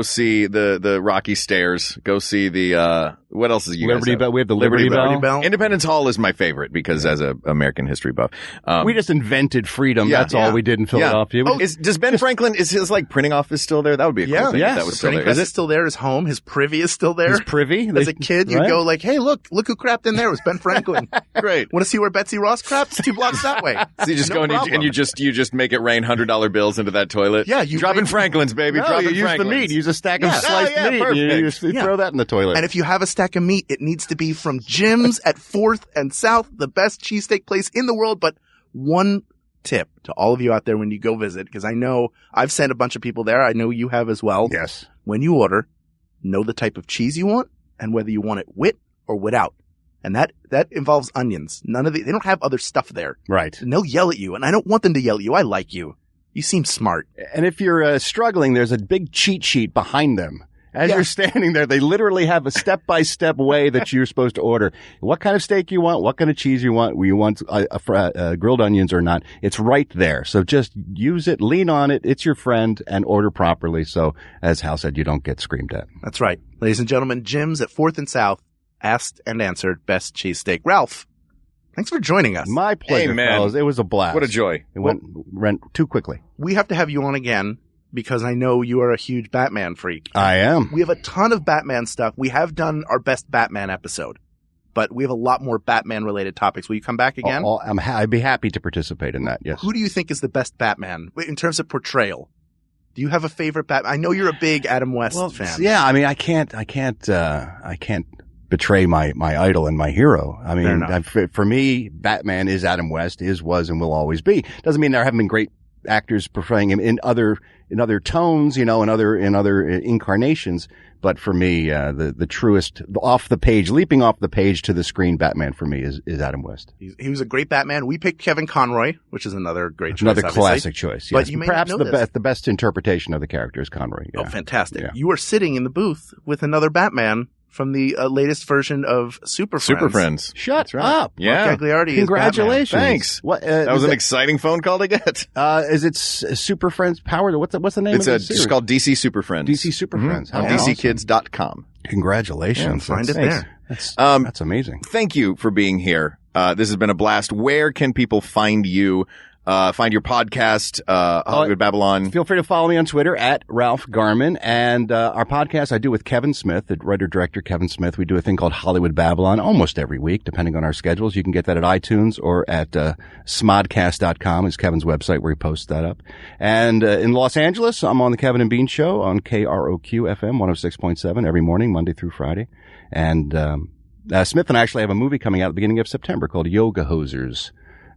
Speaker 3: see the Rocky Stairs. Go see the, what else is you guys
Speaker 5: Liberty
Speaker 3: have?
Speaker 5: Bell. We have the Liberty Bell.
Speaker 3: Independence Hall is my favorite because as a American history buff.
Speaker 5: We just invented freedom. That's all we did in Philadelphia.
Speaker 3: Yeah. Does Ben Franklin, is his like printing office still there? That would be a cool thing if that was still there.
Speaker 2: Is it still there? His home, his privy is still there.
Speaker 5: His privy?
Speaker 2: As a kid, you'd go like, hey, look who crapped in there. It was Ben Franklin.
Speaker 3: Great.
Speaker 2: Want to see where Betsy Ross craps? 2 blocks that way.
Speaker 3: So you just go and you just make it rain $100 bills into that toilet.
Speaker 2: Yeah, you
Speaker 3: dropping Franklin's, baby.
Speaker 5: No,
Speaker 3: dropping
Speaker 5: you use the meat. Use a stack of sliced meat. You just throw that in the toilet.
Speaker 2: And if you have a stack of meat, it needs to be from Jim's at 4th and South, the best cheesesteak place in the world. But one tip to all of you out there when you go visit, because I know I've sent a bunch of people there. I know you have as well.
Speaker 5: Yes.
Speaker 2: When you order, know the type of cheese you want and whether you want it with or without. And that involves onions. They don't have other stuff there.
Speaker 5: Right.
Speaker 2: And they'll yell at you. And I don't want them to yell at you. I like you. You seem smart.
Speaker 5: And if you're struggling, there's a big cheat sheet behind them. As you're standing there, they literally have a step-by-step way that you're supposed to order. What kind of steak you want, what kind of cheese you want, grilled onions or not. It's right there. So just use it, lean on it. It's your friend, and order properly. So as Hal said, you don't get screamed at.
Speaker 2: That's right. Ladies and gentlemen, Jim's at 4th and South asked and answered best cheesesteak. Ralph, thanks for joining us.
Speaker 5: My pleasure,
Speaker 3: Hey, man.
Speaker 5: fellas. It was a blast.
Speaker 3: What a joy.
Speaker 5: It went too quickly.
Speaker 2: We have to have you on again because I know you are a huge Batman freak.
Speaker 5: I am.
Speaker 2: We have a ton of Batman stuff. We have done our best Batman episode, but we have a lot more Batman-related topics. Will you come back again?
Speaker 5: I'd be happy to participate in that, yes.
Speaker 2: Who do you think is the best Batman in terms of portrayal? Do you have a favorite Batman? I know you're a big Adam West fan.
Speaker 5: Yeah, I mean, I can't betray my idol and my hero. I mean, for me, Batman is Adam West, was, and will always be. Doesn't mean there haven't been great actors portraying him in other tones, in other incarnations. But for me, the truest leaping off the page to the screen Batman for me is Adam West.
Speaker 2: He was a great Batman. We picked Kevin Conroy, which is another great choice.
Speaker 5: Another classic choice. Yes.
Speaker 2: But you may
Speaker 5: perhaps
Speaker 2: not know
Speaker 5: the best interpretation of the character is Conroy. Yeah.
Speaker 2: Oh, fantastic.
Speaker 5: Yeah.
Speaker 2: You are sitting in the booth with another Batman from the latest version of Super Friends.
Speaker 5: Shut up.
Speaker 3: Yeah.
Speaker 2: Mark Gagliardi
Speaker 5: Congratulations.
Speaker 2: is Batman.
Speaker 3: Thanks. That was an exciting phone call to get.
Speaker 5: Is it Super Friends Power? What's the name of the series?
Speaker 3: It's called DC Super Friends.
Speaker 5: DC Super Friends.
Speaker 3: On DCkids.com.
Speaker 5: Congratulations.
Speaker 2: Yeah, find it there.
Speaker 5: That's amazing.
Speaker 3: Thank you for being here. This has been a blast. Where can people find you? Find your podcast, Hollywood Babylon.
Speaker 5: Feel free to follow me on Twitter at Ralph Garman. And our podcast I do with Kevin Smith, the writer-director Kevin Smith. We do a thing called Hollywood Babylon almost every week, depending on our schedules. You can get that at iTunes or at smodcast.com is Kevin's website where he posts that up. And in Los Angeles, I'm on the Kevin and Bean Show on KROQ FM 106.7 every morning, Monday through Friday. And Smith and I actually have a movie coming out at the beginning of September called Yoga Hosers,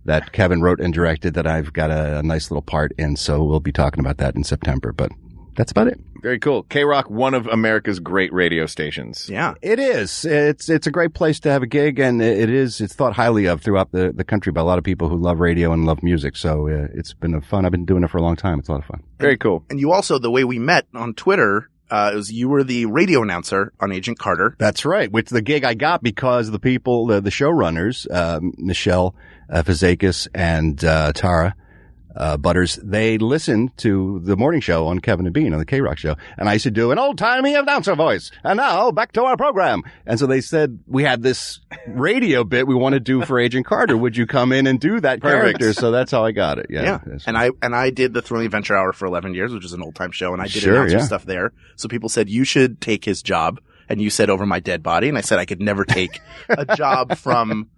Speaker 5: that Kevin wrote and directed that I've got a nice little part in. So we'll be talking about that in September, but that's about it.
Speaker 3: Very cool. K-Rock, one of America's great radio stations.
Speaker 2: Yeah.
Speaker 5: It is. It's a great place to have a gig, and it's thought highly of throughout the country by a lot of people who love radio and love music. So it's been fun. I've been doing it for a long time. It's a lot of fun.
Speaker 3: Very cool.
Speaker 2: And you also, the way we met on Twitter, you were the radio announcer on Agent Carter.
Speaker 5: That's right. Which the gig I got because the people, the showrunners, Michelle Fazakis and Tara Butters, they listened to the morning show on Kevin and Bean on the K-Rock show. And I used to do an old-timey announcer voice. And now back to our program. And so they said, we had this radio bit we want to do for Agent Carter. Would you come in and do that character? So that's how I got it. Yeah.
Speaker 2: And I did the Thrilling Adventure Hour for 11 years, which is an old-time show. And I did announcer stuff there. So people said, you should take his job. And you said, over my dead body. And I said, I could never take a job from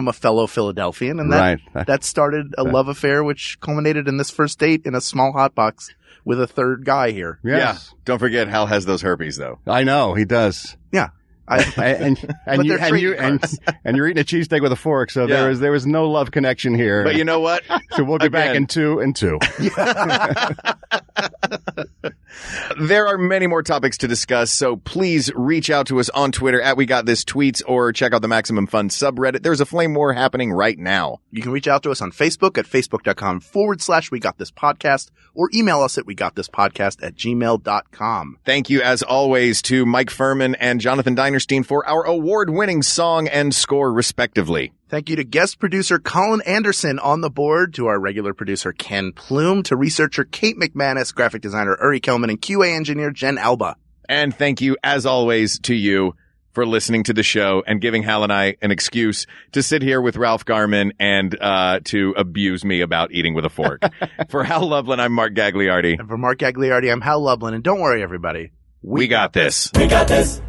Speaker 2: a fellow Philadelphian. And that started a love affair, which culminated in this first date in a small hot box with a third guy here.
Speaker 5: Yes.
Speaker 3: Yeah. Don't forget, Hal has those herpes, though.
Speaker 5: I know, he does.
Speaker 2: Yeah.
Speaker 5: And you're eating a cheesesteak with a fork, so there was no love connection here.
Speaker 3: But you know what?
Speaker 5: So we'll be back in 2 and 2.
Speaker 3: There are many more topics to discuss, so please reach out to us on Twitter at We Got This Tweets or check out the Maximum Fun subreddit. There's a flame war happening right now.
Speaker 2: You can reach out to us on Facebook at facebook.com/We Got This Podcast or email us at WeGotThisPodcast@gmail.com.
Speaker 3: Thank you, as always, to Mike Furman and Jonathan Dinerstein for our award-winning song and score, respectively.
Speaker 2: Thank you to guest producer Colin Anderson on the board, to our regular producer Ken Plume, to researcher Kate McManus, graphic designer Uri Kelman, and QA engineer Jen Alba.
Speaker 3: And thank you, as always, to you for listening to the show and giving Hal and I an excuse to sit here with Ralph Garman and to abuse me about eating with a fork. For Hal Lublin, I'm Mark Gagliardi.
Speaker 2: And for Mark Gagliardi, I'm Hal Lublin. And don't worry, everybody.
Speaker 3: We got this.
Speaker 4: We got this.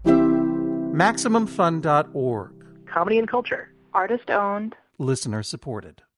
Speaker 11: MaximumFun.org.
Speaker 12: Comedy and culture.
Speaker 13: Artist owned.
Speaker 11: Listener supported.